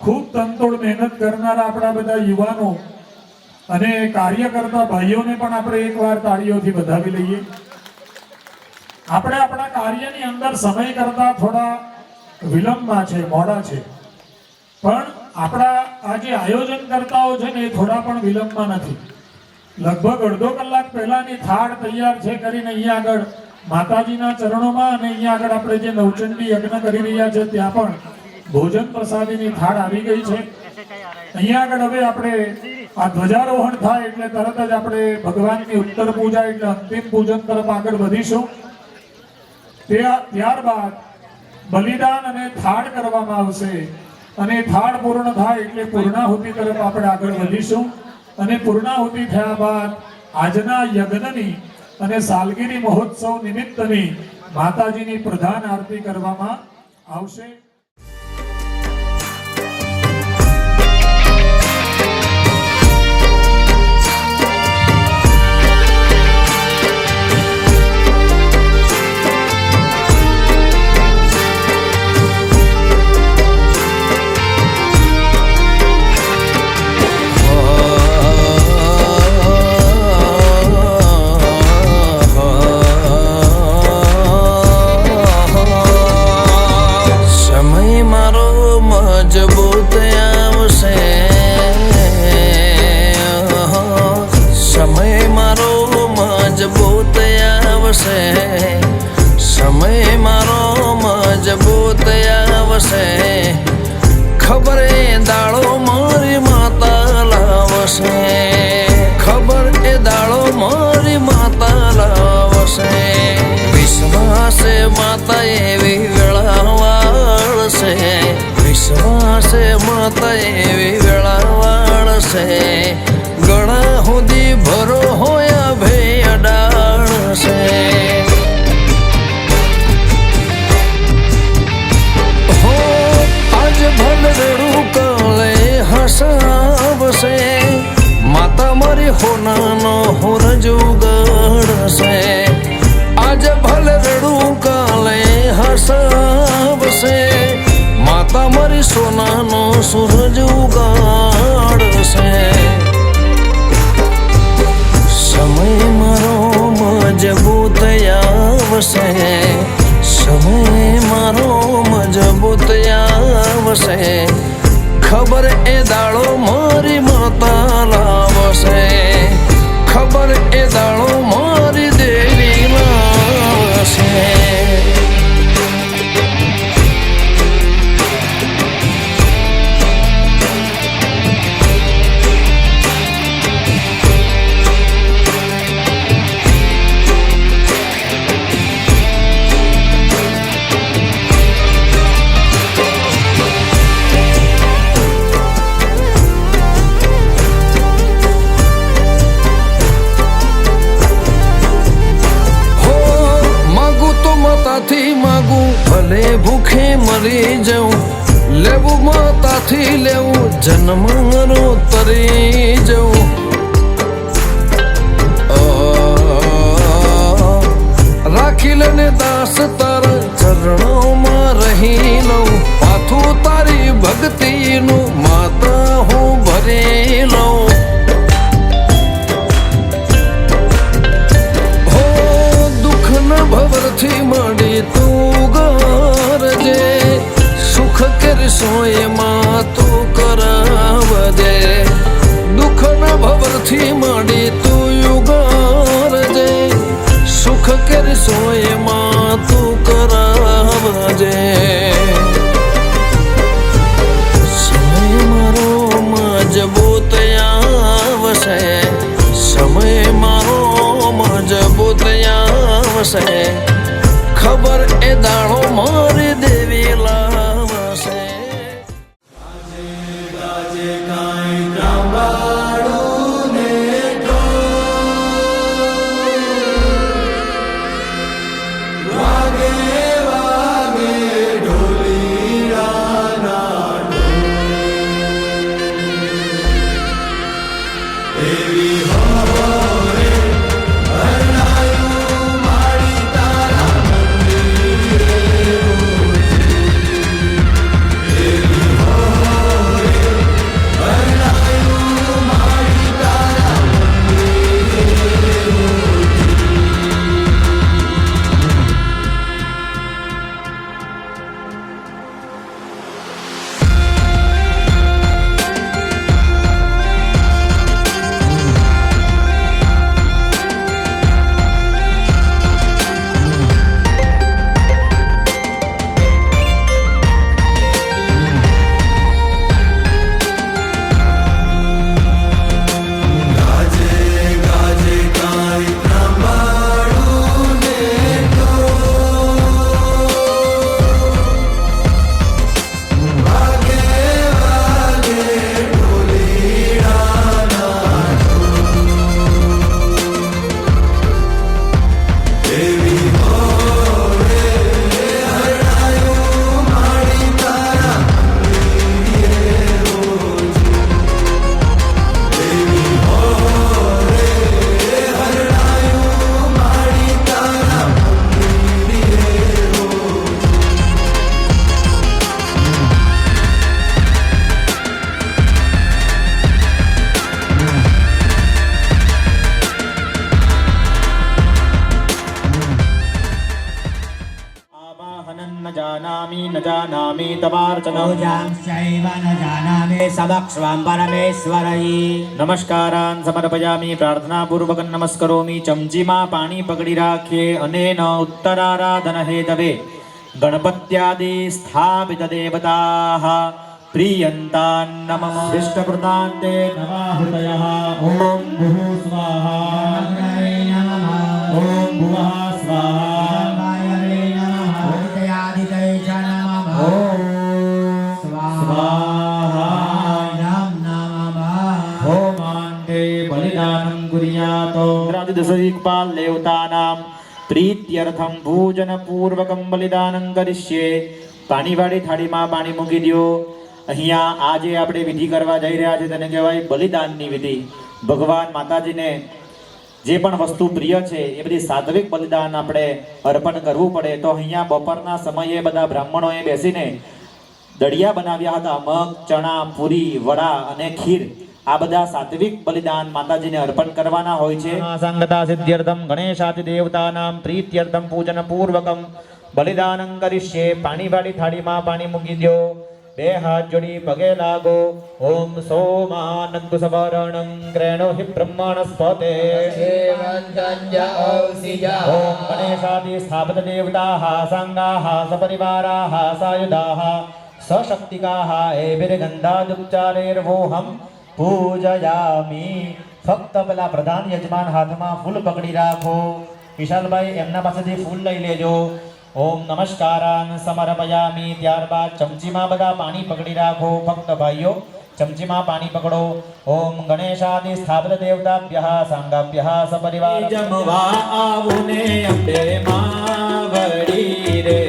ખૂબ તનતોડ મહેનત કરનારા આપણા બધા યુવાનો અને કાર્યકર્તા ભાઈઓને પણ આપણે એકવાર તાળીઓથી વધાવી લઈએ. આપણે આપણા કાર્યની અંદર સમય કરતા થોડા વિલંબમાં છે, મોડા છે, પણ આપણા આ જે આયોજનકર્તાઓ છે ને એ થોડા પણ વિલંબમાં નથી. લગભગ અડધો કલાક પહેલાની થાળ તૈયાર છે કરીને અહીંયા આગળ માતાજીના ચરણોમાં અને અહીંયા આગળ આપણે જે નવચંડી યજ્ઞ કરી રહ્યા છે ત્યાં પણ ભોજન પ્રસાદીની થાળ આવી ગઈ છે. અહીંયા આગળ હવે આપણે આ ધ્વજારોહણ થાય એટલે તરત જ આપણે ભગવાનની ઉત્તર પૂજા એટલે અંતિમ પૂજન તરફ આગળ વધીશું. ત્યારબાદ બલિદાન અને થાળ કરવામાં આવશે અને થાળ પૂર્ણ થાય એટલે પૂર્ણાહુતિ તરફ આપણે આગળ વધીશું. અને પૂર્ણાહુતિ થયા બાદ આજના યજ્ઞની અને સાલગીરી મહોત્સવ નિમિત્તની માતાજીની પ્રધાન આરતી કરવામાં આવશે. ખબર એ દાળો મારી માતા લાવશે, ખબર એ દાળો મારી માતા લાવશે. વિશ્વાસે માતા એવી વેળા વાળશે, વિશ્વાસે માતા એવી વેળા વાળશે. ગળા સુધી ભરો હોય ભે અડાળશે. ભલરેડું કાલે હસાવશે, માતા મારી હોનાનો હોરજ ઉગાડશે. આજે ભલરેડું કાલે હસાવશે, માતા મારી સોનાનો સૂરજ ઉગાડશે. સમય મારો મજબૂત આવશે, સમય મારો મજબૂત આવશે. ખબર એ દાળો મારી માતા લાવશે, ખબર એ દાળો મારી દેવી લાવશે. માગું ભલે ભૂખે મરી જાઉં, લેવું માતાથી લેવું જન્મનો તરી જવું. રાખી લેને દાસ તારા ચરણોમાં રહી લઉં, પાથું તારી ભક્તિનું માતા હું ભરી કરી લઉં. હો દુઃખ ન ભવરથી માંડી તું ગરજે, સુખ કરશો એમાં તું કરાવજે. દુઃખ ન ભવરથી માંડી તું ગરજે, સુખ કરશો એમાં તું કરાવજે. સમય મારો મજબૂત આવશે, સમય મારો મજબૂત આવશે, ખબર એ દાડો મારી દેવી લાવશે. न जानामि तवार्चनं पूजांश्चैव न जानामि समक्ष्वं परमेश्वरै नमस्कारान् समर्पयामि प्रार्थनापूर्वकं नमस्करोमि चमचीમાં પાણી પકડી રાખીએ અને ન ઉત્તરારાધન હેતવે ગણપત્યાદિ સ્થાપિત દેવતાઃ પ્રિયંતાન નમઃ વિષ્ણુપ્રદાન્તે નવાહૃતયઃ ઓમ ભૂઃ સ્વાહા ઓમ ભુવઃ સ્વાહા दशदिक्पाल देवतानां प्रीत्यर्थं पूजन पूर्वकं बलिदानं करिष्ये पाणीवाળી થાળીમાં પાણી મૂકી દો અહીંયા આજે આપણે વિધિ કરવા જઈ રહ્યા છે તેને કહેવાય બલિદાનની વિધિ ભગવાન માતાજીને જે પણ વસ્તુ પ્રિય છે એ બધી સાત્વિક બલિદાન આપણે અર્પણ કરવું પડે તો અહીંયા બપોરના સમયે બધા બ્રાહ્મણોએ બેસીને દળિયા બનાવ્યા હતા મગ ચણા પૂરી વડા અને ખીર આ બધા સાત્વિક બલિદાન માતાજીને અર્પણ કરવાના હોય છે સંગતા સિદ્ધ્યર્થમ ગણેશાદિ દેવતાનામ પ્રીત્યર્થમ પૂજન પૂર્વકમ બલિદાનં કરિષ્યે પાણીવાળી થાળીમાં પાણી મૂકી દો બે હાથ જોડી પગે લાગો ઓમ સોમાનંદ સવર્ણં ગ્રેણો હિ બ્રહ્મણસ્પતે ઓમ ગણેશાદિ સ્થાપત દેવતાઃ સાંગાઃ સપરિવારાઃ સાયુધાઃ સશક્તિકાઃ એભિર્ગંધાદુપચારૈર્વોહમ પૂજયામી ફક્ત પેલા પ્રધાન યજમાન હાથમાં ફૂલ પકડી રાખો વિશાલભાઈ એમના પાસેથી ફૂલ લઈ લેજો ઓમ નમસ્કારાન સમર્પયામી ત્યારબાદ ચમચીમાં બધા પાણી પકડી રાખો ફક્ત ભાઈઓ ચમચીમાં પાણી પકડો ઓમ ગણેશાદિ સ્થાપિત દેવતાભ્યઃ સાંગાભ્યઃ સપરિવાર જમવા આવુને અંબે માં વડી રે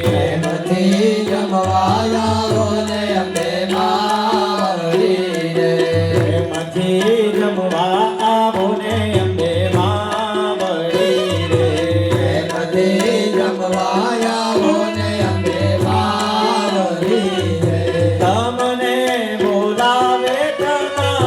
પ્રેમથી જમવા આવુને અંબે માં વડી રે પ્રેમથી જમવા આવુને અંબે માં વડી રે પ્રેમથી જમવા આવુને અંબે માં વડી રે તમને બોલાવે તમારા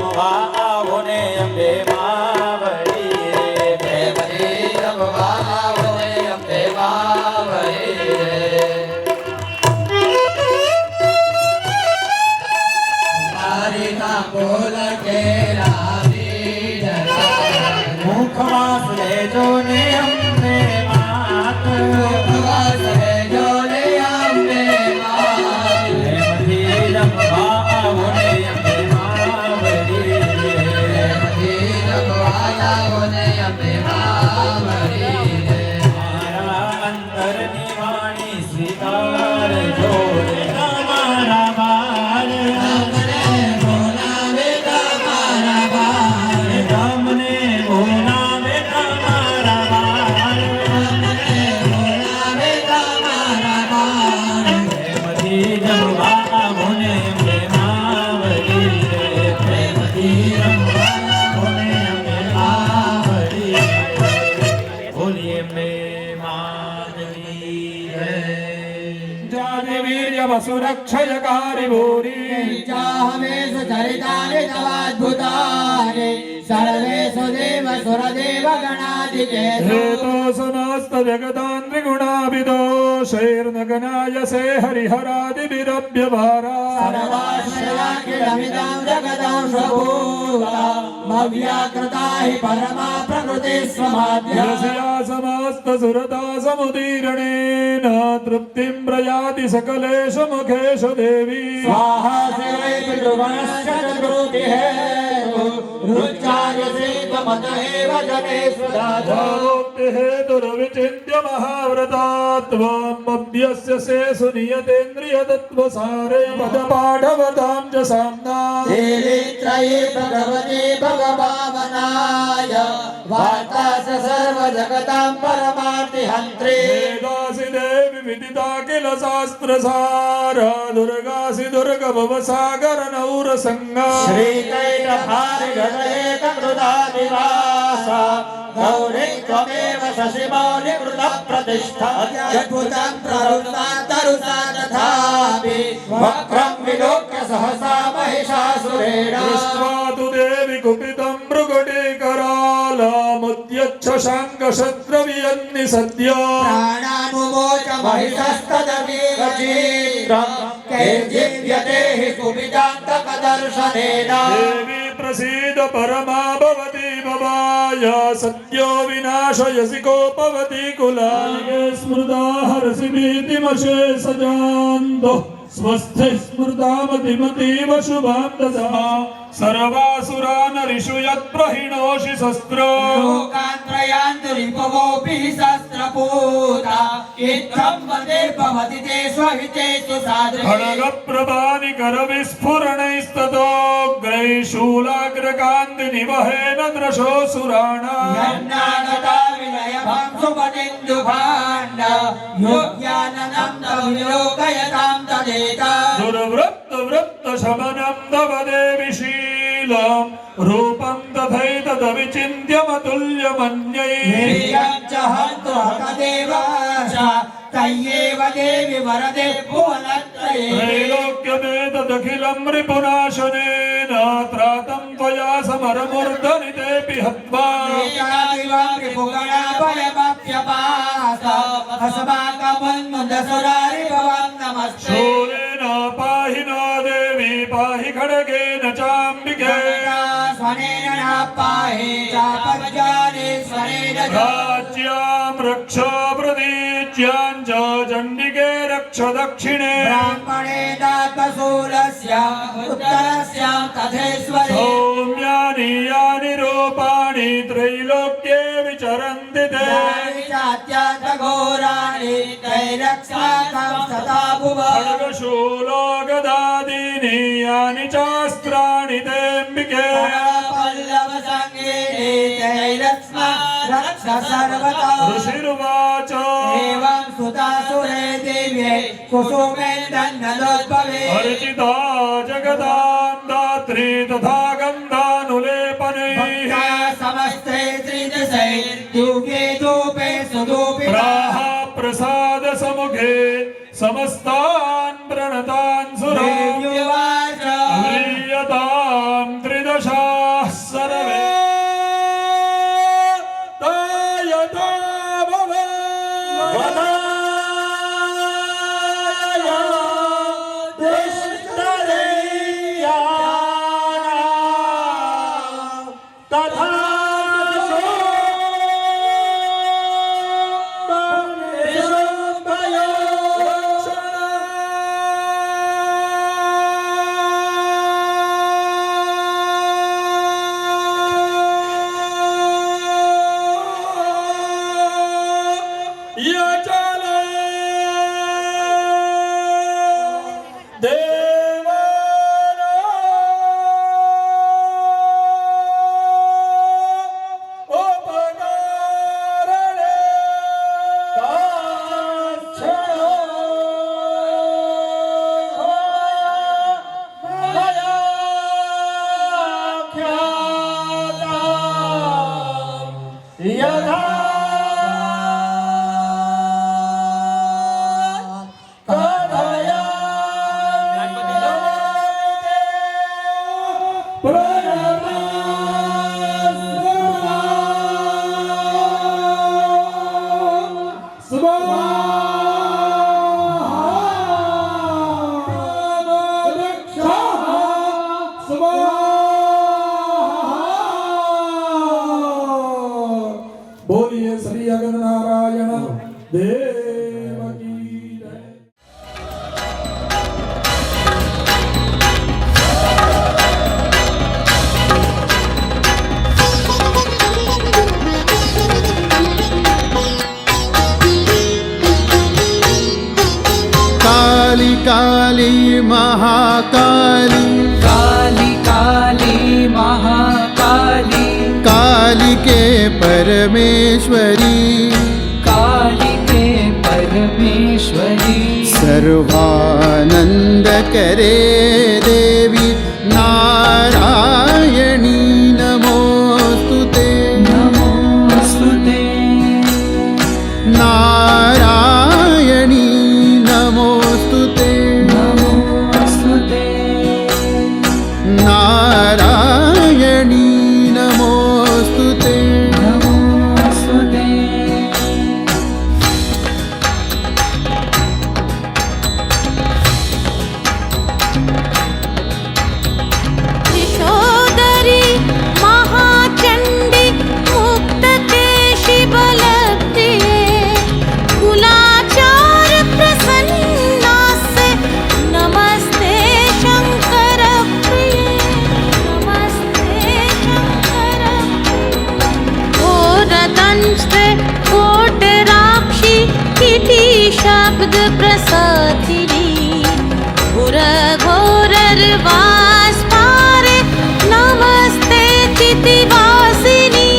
રમવા આવો ને અંબે માવડી રે પ્રેમથી રમવા આવો ને અંબે માવડી રે તારી ના બોલ કેરા મુખવાસ લેજો ને અંબે માત મુખવાસ લેજો ને અંબે માત પ્રેમથી રમવા આવો ને અંબે માવડી રે પ્રેમથી રમવા આવો ને અંબે માવડી રે મારા અંતરની વાણી સ્વીકારજો રે તમારા બાર તમને બોલાવે તમારા બાર તમને બોલાવે તમારા બાર તમને બોલાવે તમારા બાર પ્રેમથી રમવા આવો ને અંબે માવડી રે પ્રેમથી રમવા આવો ને અંબે માવડી રે બોલીએ અંબે માવડી રે वीर्य वसुरक्षयकारी भूरि चाहमेष चरितानि तवाद्भुतानि सर्वेषु देव सुरदेव गणाधिके हेतोऽसु नास्त जगदान्त्रिगुणाभिदोषैर्नगनाय से हरिहरादिभिरभ्यभारा सर्वाश्रयाखिलमिदं जगदंशभूतमव्याकृता हि परमा प्रकृतिः स्वमाद्या यस्या समस्त सुरता समुदीरणेन तृप्तिं प्रयाति सकलेषु मुखेषु देवी स्वाहा शिवै पितृगणश्च चतुर्भुतिः रुच्चार्यसे त्वमत एव जनेषु दाता हेतुर्विचिन्त्य महाव्रता त्वमभ्यस्य से सुनियतेन्द्रियतत्त्वसारे पदपाठवतां च साम्ना देवीत्रये भगवते भगवामनाय वार्तास सर्वजगतां परमार्तिहन्त्रे वेदासि देवि विदिता किल शास्त्रसारा दुर्गासि दुर्गभवसागरनौरसङ्गा श्रीकैटभारिगणेककृतादिवास गौरी त्वमेव शशिमौलिकृतप्रतिष्ठा अद्भुतं प्रवृत्तान्तरुषा तथापि वक्रं विलोक्य सहसा महिषासुरेण दृष्ट्वा तु देवि कुपितं मृगटीकरालमुद्यच्छ शाङ्कशत्रवियन्नि सद्य प्राणानुमोच महिषस्तदवीव चित्रं कैर्जिव्यते हि कुपितान्तकदर्शनेन देवी प्रसीद परमा भवति भवाय सद्यो विनाशयसि कोपवति कुलानि स्मृता हरसि भीतिमशेषजान्तो स्वस्थि स्मृतामतिमतीव शुभां दशः सर्वासुरानरिषु यत्प्रहिणोषि शस्त्र लोकान्त्रयान्तरिपवोऽपि शस्त्रपूता इत्थं वदे भवति ते स्वहितेषु सादृशे खड्गप्रभानि करविस्फुरणैस्ततोऽग्रैः शूलाग्रकान्तिनिवहेन दृशोऽसुराणा यन्नागता विनयभं सुपतिन्दुभाण्ड योग्याननं तव विलोकयतां तदेका दुर्वृत्तवृत्तशमनं तव देवि शीलं रूपं तथैतदविचिन्त्यमतुल्यमन्यैः वीर्यं च हन्तु हतदेव च तय्येव देवि वरदे भुवनत्रये त्रैलोक्यमेतदखिलं रिपुनाशनेन त्रातं त्वया समरमूर्धनितेऽपि हत्वा एकादिवं रिपुगणाभयमप्यपास अस्माकमन्मुदसुरारि भवं नमस्ते शूलेन पाहि नो देवी पाहि खड्गेन चाम्बिके स्वनेन न पाहि चापज्ञाने स्वनेन च राज्यां रक्ष प्रदीच्यां च चण्डिके रक्ष दक्षिणे ब्राह्मणे दातशूलस्य उत्तरस्यां तथेश्वरे सौम्यानि यानि रूपाणि त्रैलोक्ये विचरन्ति ते चात्यन्तघोराणि तैरक्षाकं सदा भुव खड्गशूलो गदादीनि यानि चास्त्राणि तेऽम्बिके पल्लवसङ्गीनि तैरक्ष्मा रक्ष सर्वतो ऋषिर्वाच एवं सुतासुरे दिव्ये कुसुमेन्दन्नलोद्भवे अर्चिता जगदां दात्री तथा गन्धानुलेपनैः समस्ते त्रिदशै द्यूपे धूपे सुधूपे प्राह प्रसाद समुखे समस्तान् प्रणतान् सुरान् देव्युवाच ह्रीयतां त्रिदशा बोलिए श्री अगन नारायण देव की जय। काली काली महाकाली काली काली महाकाली काली के परमेश्वरी काली के परमेश्वरी सर्वानंद करे देवी नारायणी नमोस्तुते नमोस्तुते नारायणी नमोस्तुते नमोस्तुते नारायणी नमोस्तुते नमोस्तुते यशोदरी महाचण्डी मुक्तकेशी बलप्रिये कुलाचार प्रसन्नासे नमस्ते शङ्कर प्रिये नमस्ते शङ्कर घोरदंष्टे कोटराक्षी किटी शब्द प्रसादिनी घोर घोरर्वास पारे नमस्ते चितिवासिनी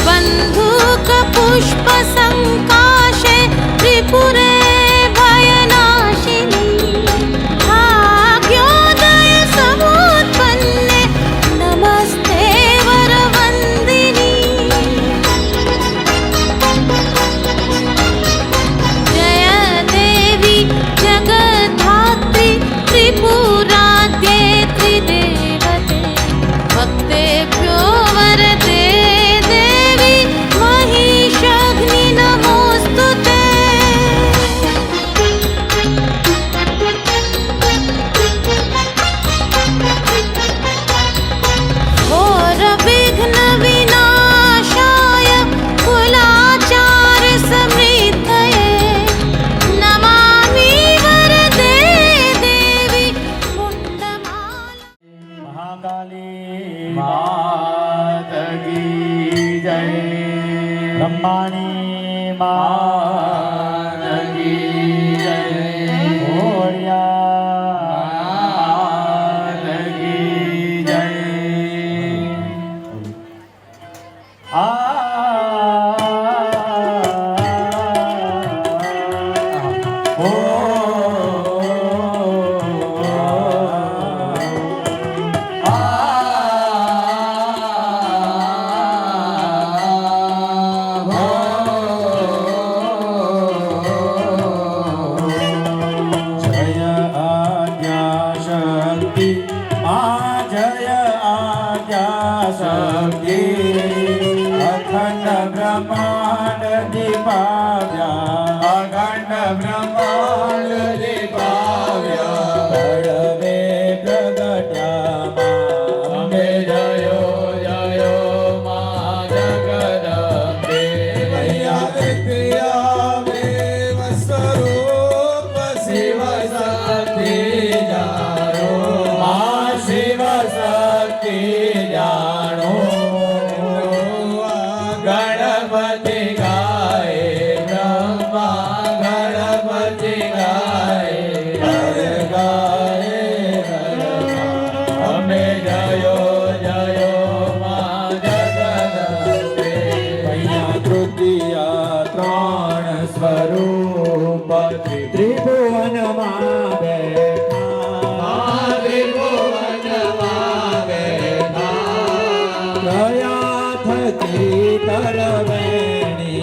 बन्धूक पुष्प संकाशे त्रिपुरे भयनाशिनी भाग्योदय समुत्पन्ने नमस्ते वरवन्दिनी जय देवी जगद्धात्री त्रिपुराद्ये त्रिदेवते भक्तेभ्यो वरदे देवी महिषाग्नि नमोस्तुते घोर विघ्न विनाशाय कुलाचार समृद्धये नमामि वरदे देवी मुण्डमाला महाकाली मात की जय ब्रह्माणी मात की जय भोलिया मात की जय जय आज्ञा शक्ति जय आज्ञा शक्ति अखंड ब्रह्मांड दीपाव्या अखंड ब्रह्मांड दीपाव्या बड़वे प्रगट्या अम्बे जयो जयो मा जगदम्बे मैया क्रिया देव स्वरूप शिव शक्ति जानो मा शिव शक्ति जानो गणपति गाए ब्रह्मा गणपति ત્રિભુવનમાં બેઠા દયા થકી તરવેણી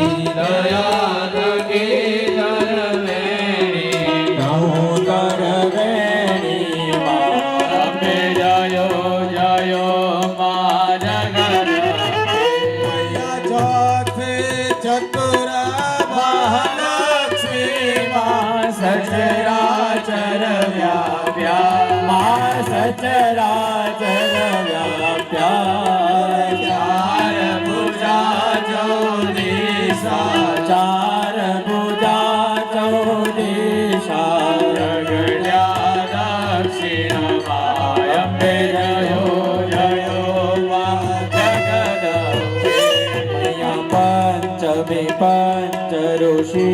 હું તરવેણી અમે જયો જયો મા ચતુર મહાલક્ષ્મી મા સચરાચર વ્યાપ્યા મા સચરાચર વ્યાપ્યા ચાર ભુજા ચૌદિશા ચાર ભુજા ચૌદિશા જગડ્યા દક્ષિણમાં અંબે જયો જયો મા પંચમી પંચ ઋષિ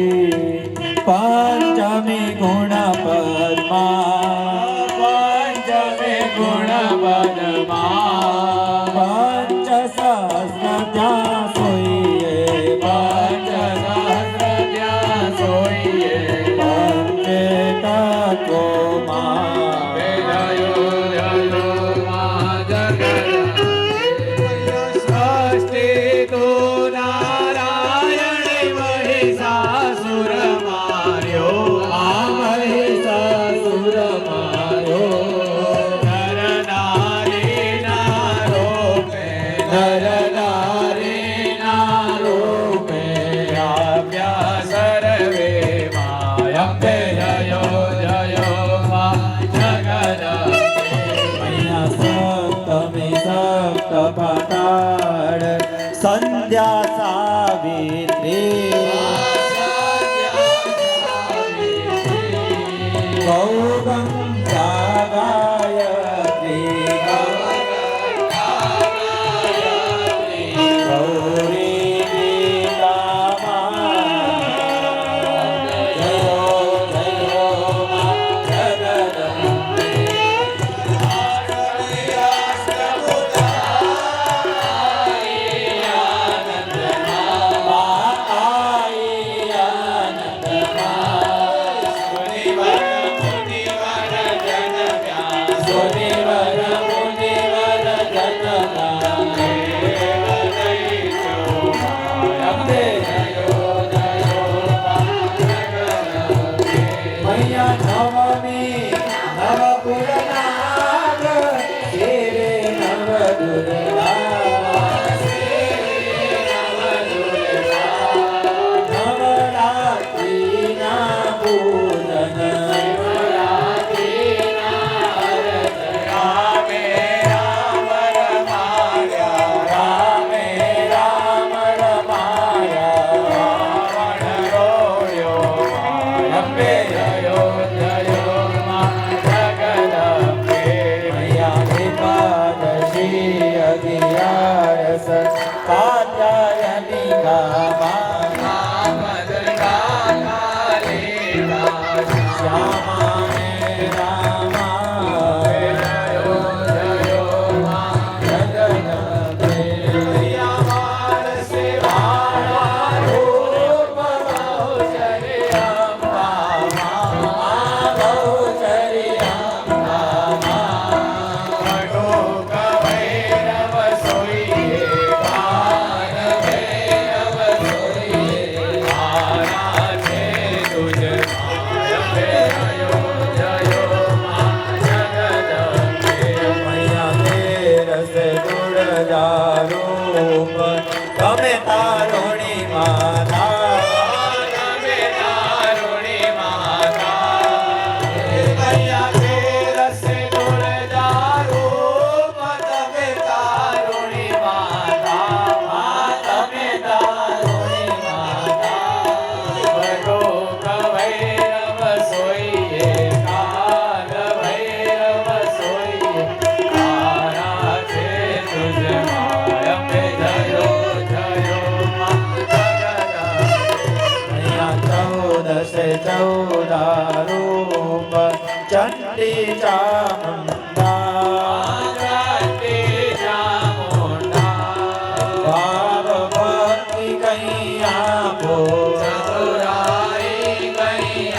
પંચમી ગુણ પદ્મા પંચમે ગુણ પદમાં પંચ સહસ્ર ત્યાં સોઈએ પંચ સહસ્ર ત્યાં સોઈએ પંચે તત્વોમાં જયો જયો મા જગત ષષ્ઠી તો નારાયણ મહિષાસુર માર્યો આ મહિષાસુર માર્યો નર નારીના રૂપે નર નારીના રૂપે વ્યાપ્યા સર્વે માં અંબે જયો જયો મા જગત અહીંયા સપ્તમી સપ્ત પાતાળ સંધ્યા સાવિત્રી ગૌગંગા ગાયત્રી ગૌરી ગીતામાં જયો જયો મા જગદંબે ચતુરાઈ કઈ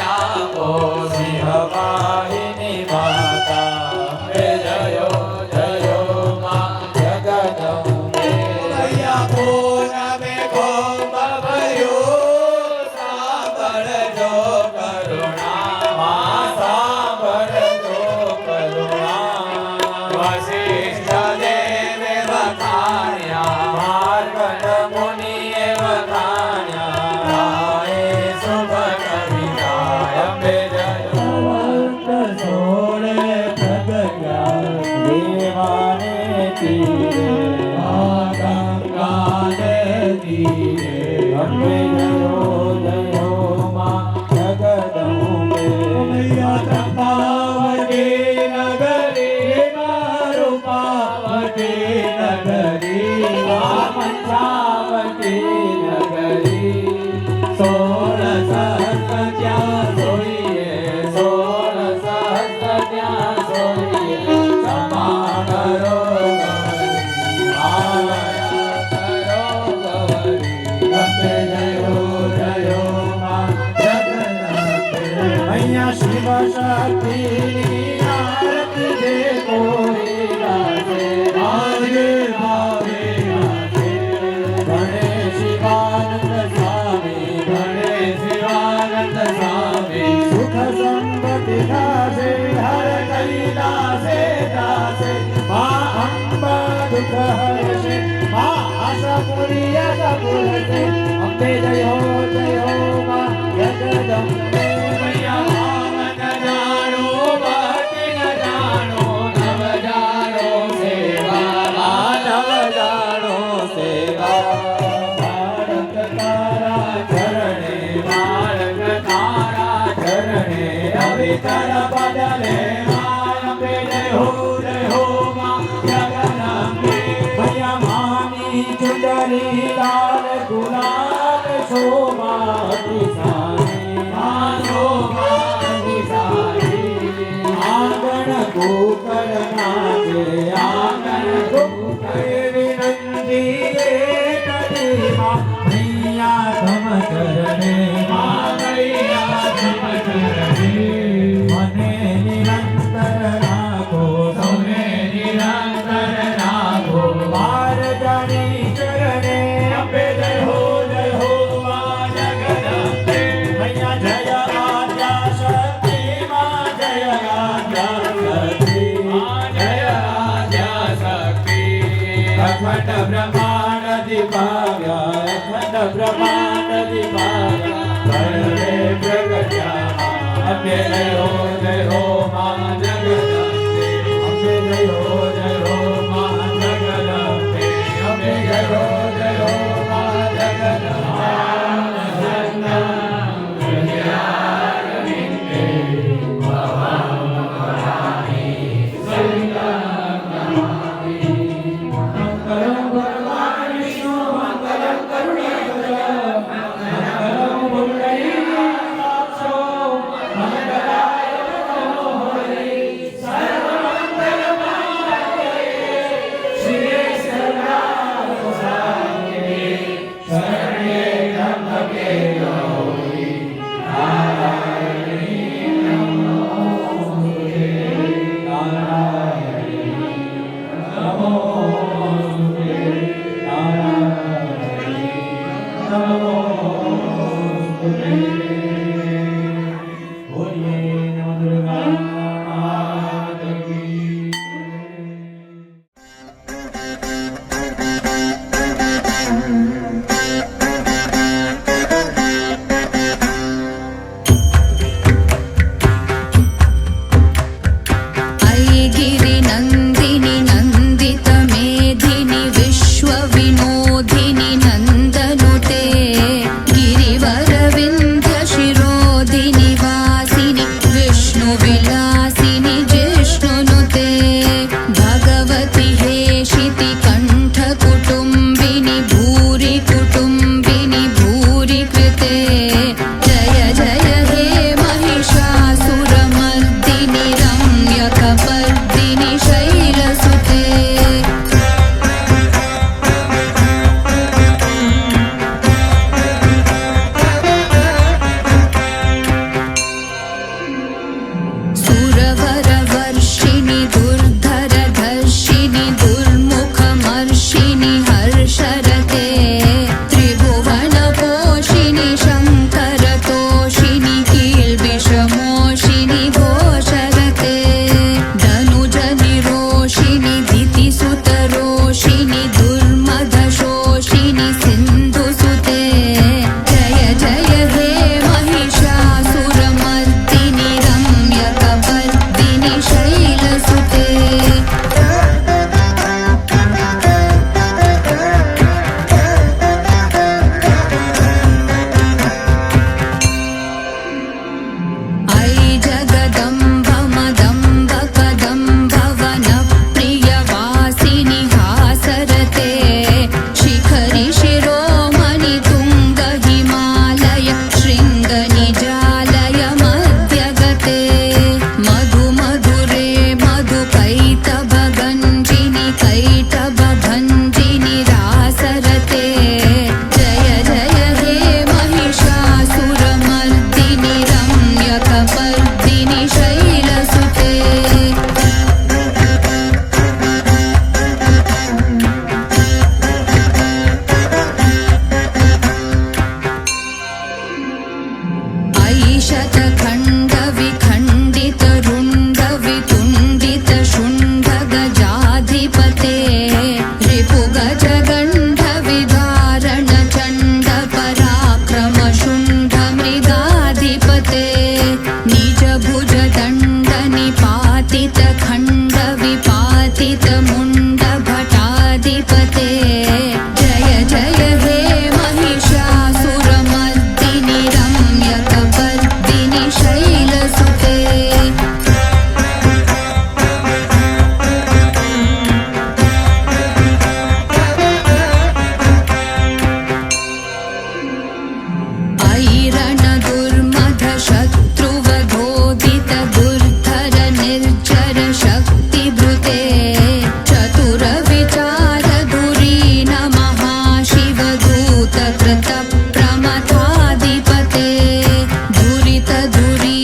સિંહવાહિની માતા અંબે જયો જયો માં જગદંબે ભૈયા પૂનમે કોમ ભર્યું સાંભળજો કરુણા માં સાંભળજો કરુણા વશિષ્ઠ દેવે વખાણ્યા માર્કંડ મુનિએ વખાણ્યા રાયે શુભ કવિતા અંબે જયો સોળે પ્રગટ્યા દેવાને તીરે ગંગા તીરે અંબે જયો જયો માં જગદંબે ચંપાવતી નગરી રૂપાવતી નગરી પંચાવતી નગરી 16 સહસ્ત્ર ત્યાં સોઈએ 16 સહસ્ત્ર ત્યાં સોઈએ ક્ષમા કરો ગૌરી માયા કરો ગૌરી અંબે જયો જયો માં જગદંબે અહીંયા શિવ શક્તિની આરતી જે કોઈ ગાશે ભાવે ભાવે ગાશે ગણેશ શિવાનંદ સ્વામી ગણેશ શિવાનંદ સ્વામી સુખ સંપત્તિ ગાશે હર કૈલાસે દાસે મા અંબા દુઃખ હરશે મા આશા પૂરી આશા પૂરશે અંબે જયો જયો મા જગદંબે મૈયા ભાવ ન જાણો ભક્તિ ન જાણો નવ જાણો સેવા નવ જાણો સેવા બાળક તારા ચરણે બાળક તારા ચરણે અવિતર બદલે અંબે જય હો માં જગદંબે ભૈયા માની ચુંદરી લાલ ગુલાલ શોભા અતિશાની શોભા અતિશાની આંગણ ગોકળ નાચે આંગણ ગોકળ વિનંતી કદીમાં મૈયા ધમ ચરણે મૈયા ધમ ચરણે મને નિરંતર રાખો તમે નિરંતર રાખો બાર જાણી ચરણે અંબે જય હો મા જગદંબે મૈયા જય આદ્યા શક્તિ માં જય આદ્યા શક્તિ માં જય આદ્યા શક્તિ અખંડ બ્રહ્માંડ દિપાવ્યા અખંડ બ્રહ્માંડ દિપાવ્યા સર્વે પ્રગટ્યા અંબે જયો જયો મા જગદંબે અંબે જયો જયો મા જગદંબે અંબે જયો જયો મા જગદંબે મંગલમ द्विशतखण्ड विखण्डित रुण्ड वितुण्डित शुण्ड गजाधिपते रिपुगज गण्ड विदारण चण्ड पराक्रम शुण्ड मृगाधिपते निज भुज दण्ड निपातित खण्ड विपातित मुण्ड भटाधिपते जय जय हे महिषासुरमर्दिनि रम्यकपर्दिनि शैलसुते ऐरण दुर्मध शत्रुवधोदित दुर्धर निर्जर शक्तिभृते चतुर विचार धुरीन महाशिवदूत कृत प्रमथाधिपते धुरित धुरी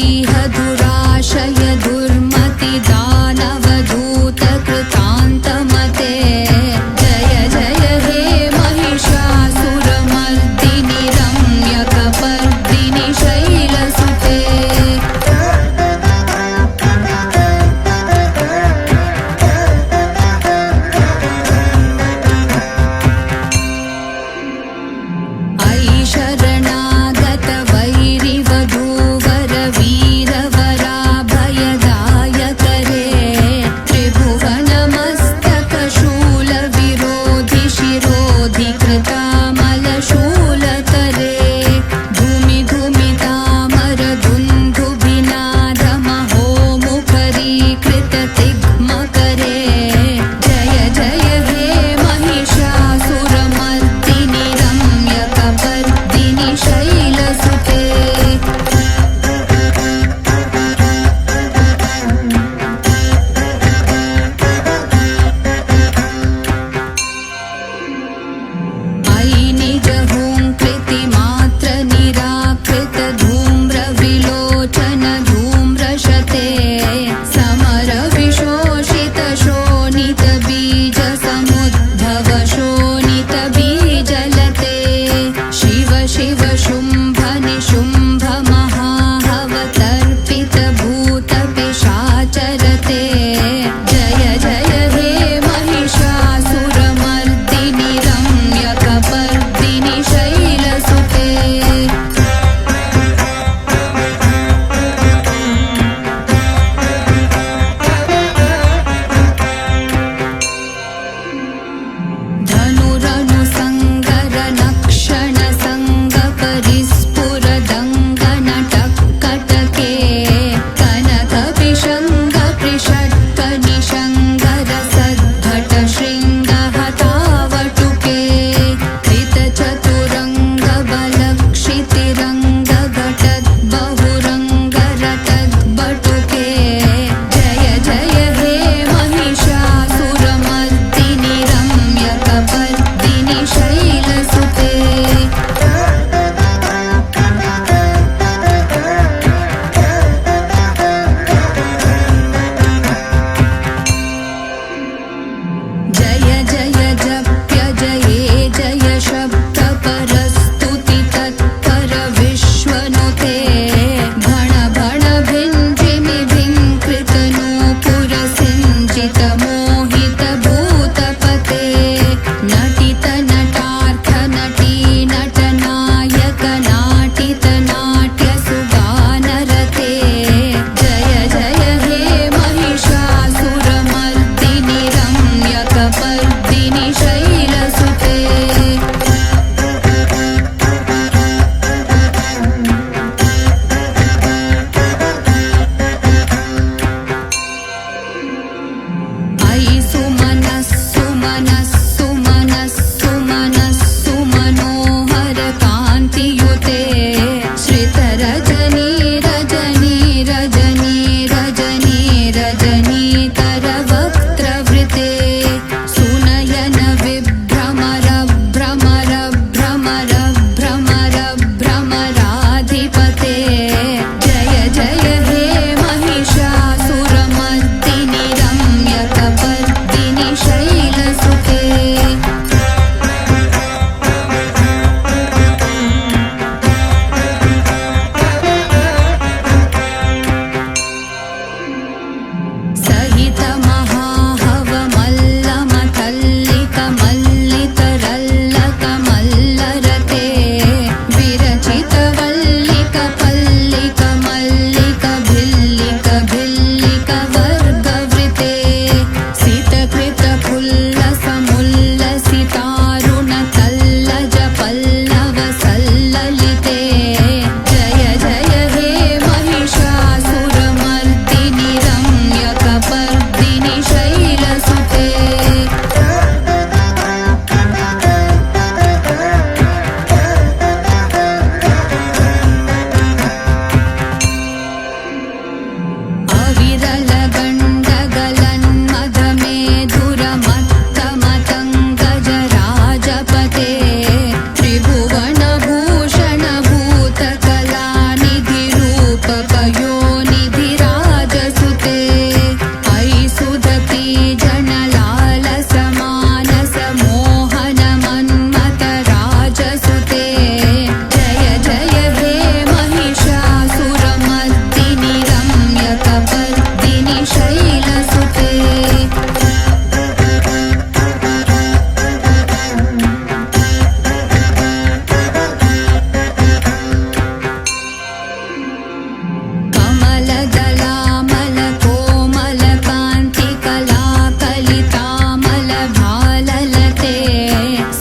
कमल दलामल कोमल कान्ति कला कलितामल भाललते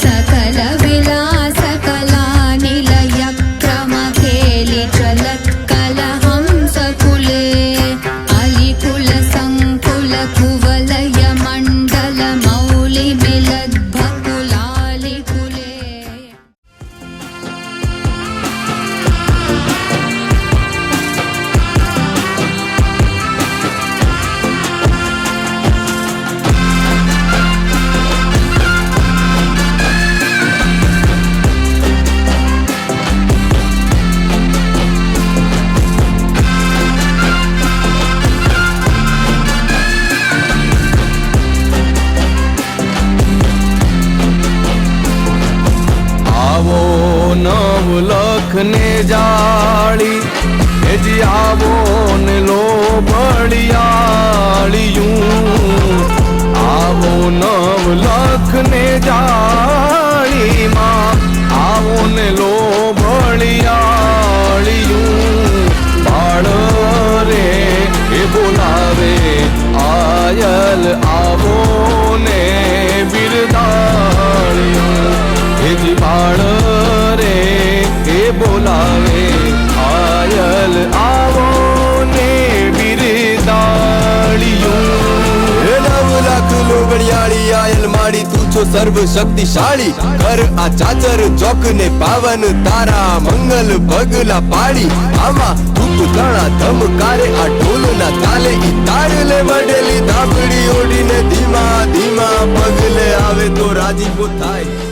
सकल विलास कला निलय क्रम केलि चलत् कलहंस कुले अलिकुल संकुल कुवलय मण्डल मौलि मिलद्भकुलालि कुले આવો નવલખ ને જાળી હેજી આવો ને લો બળિયાળિયું આવો નવલખ ને જાળીમાં આવો ને લો બળિયાળિયું બાળ રે એ બોલાવે આયલ આવો ને બિરદાળિયું હેજી બાળ રે એ બોલાવે આયલ આવો ને બિરદાળિયું 9 લાખ લોગડિયાળી આયલ માડી તું છો સર્વ શક્તિશાળી કર આ ચાચર ચોક ને પાવન તારા મંગલ પગલા પાડી આમાં ધૂપ તણા ધમકારે આ ઢોલ ના તાલે ઈ તાળલે વડેલી ધાબડી ઓડીને ધીમા ધીમા પગલે આવે તો રાજીપો થાય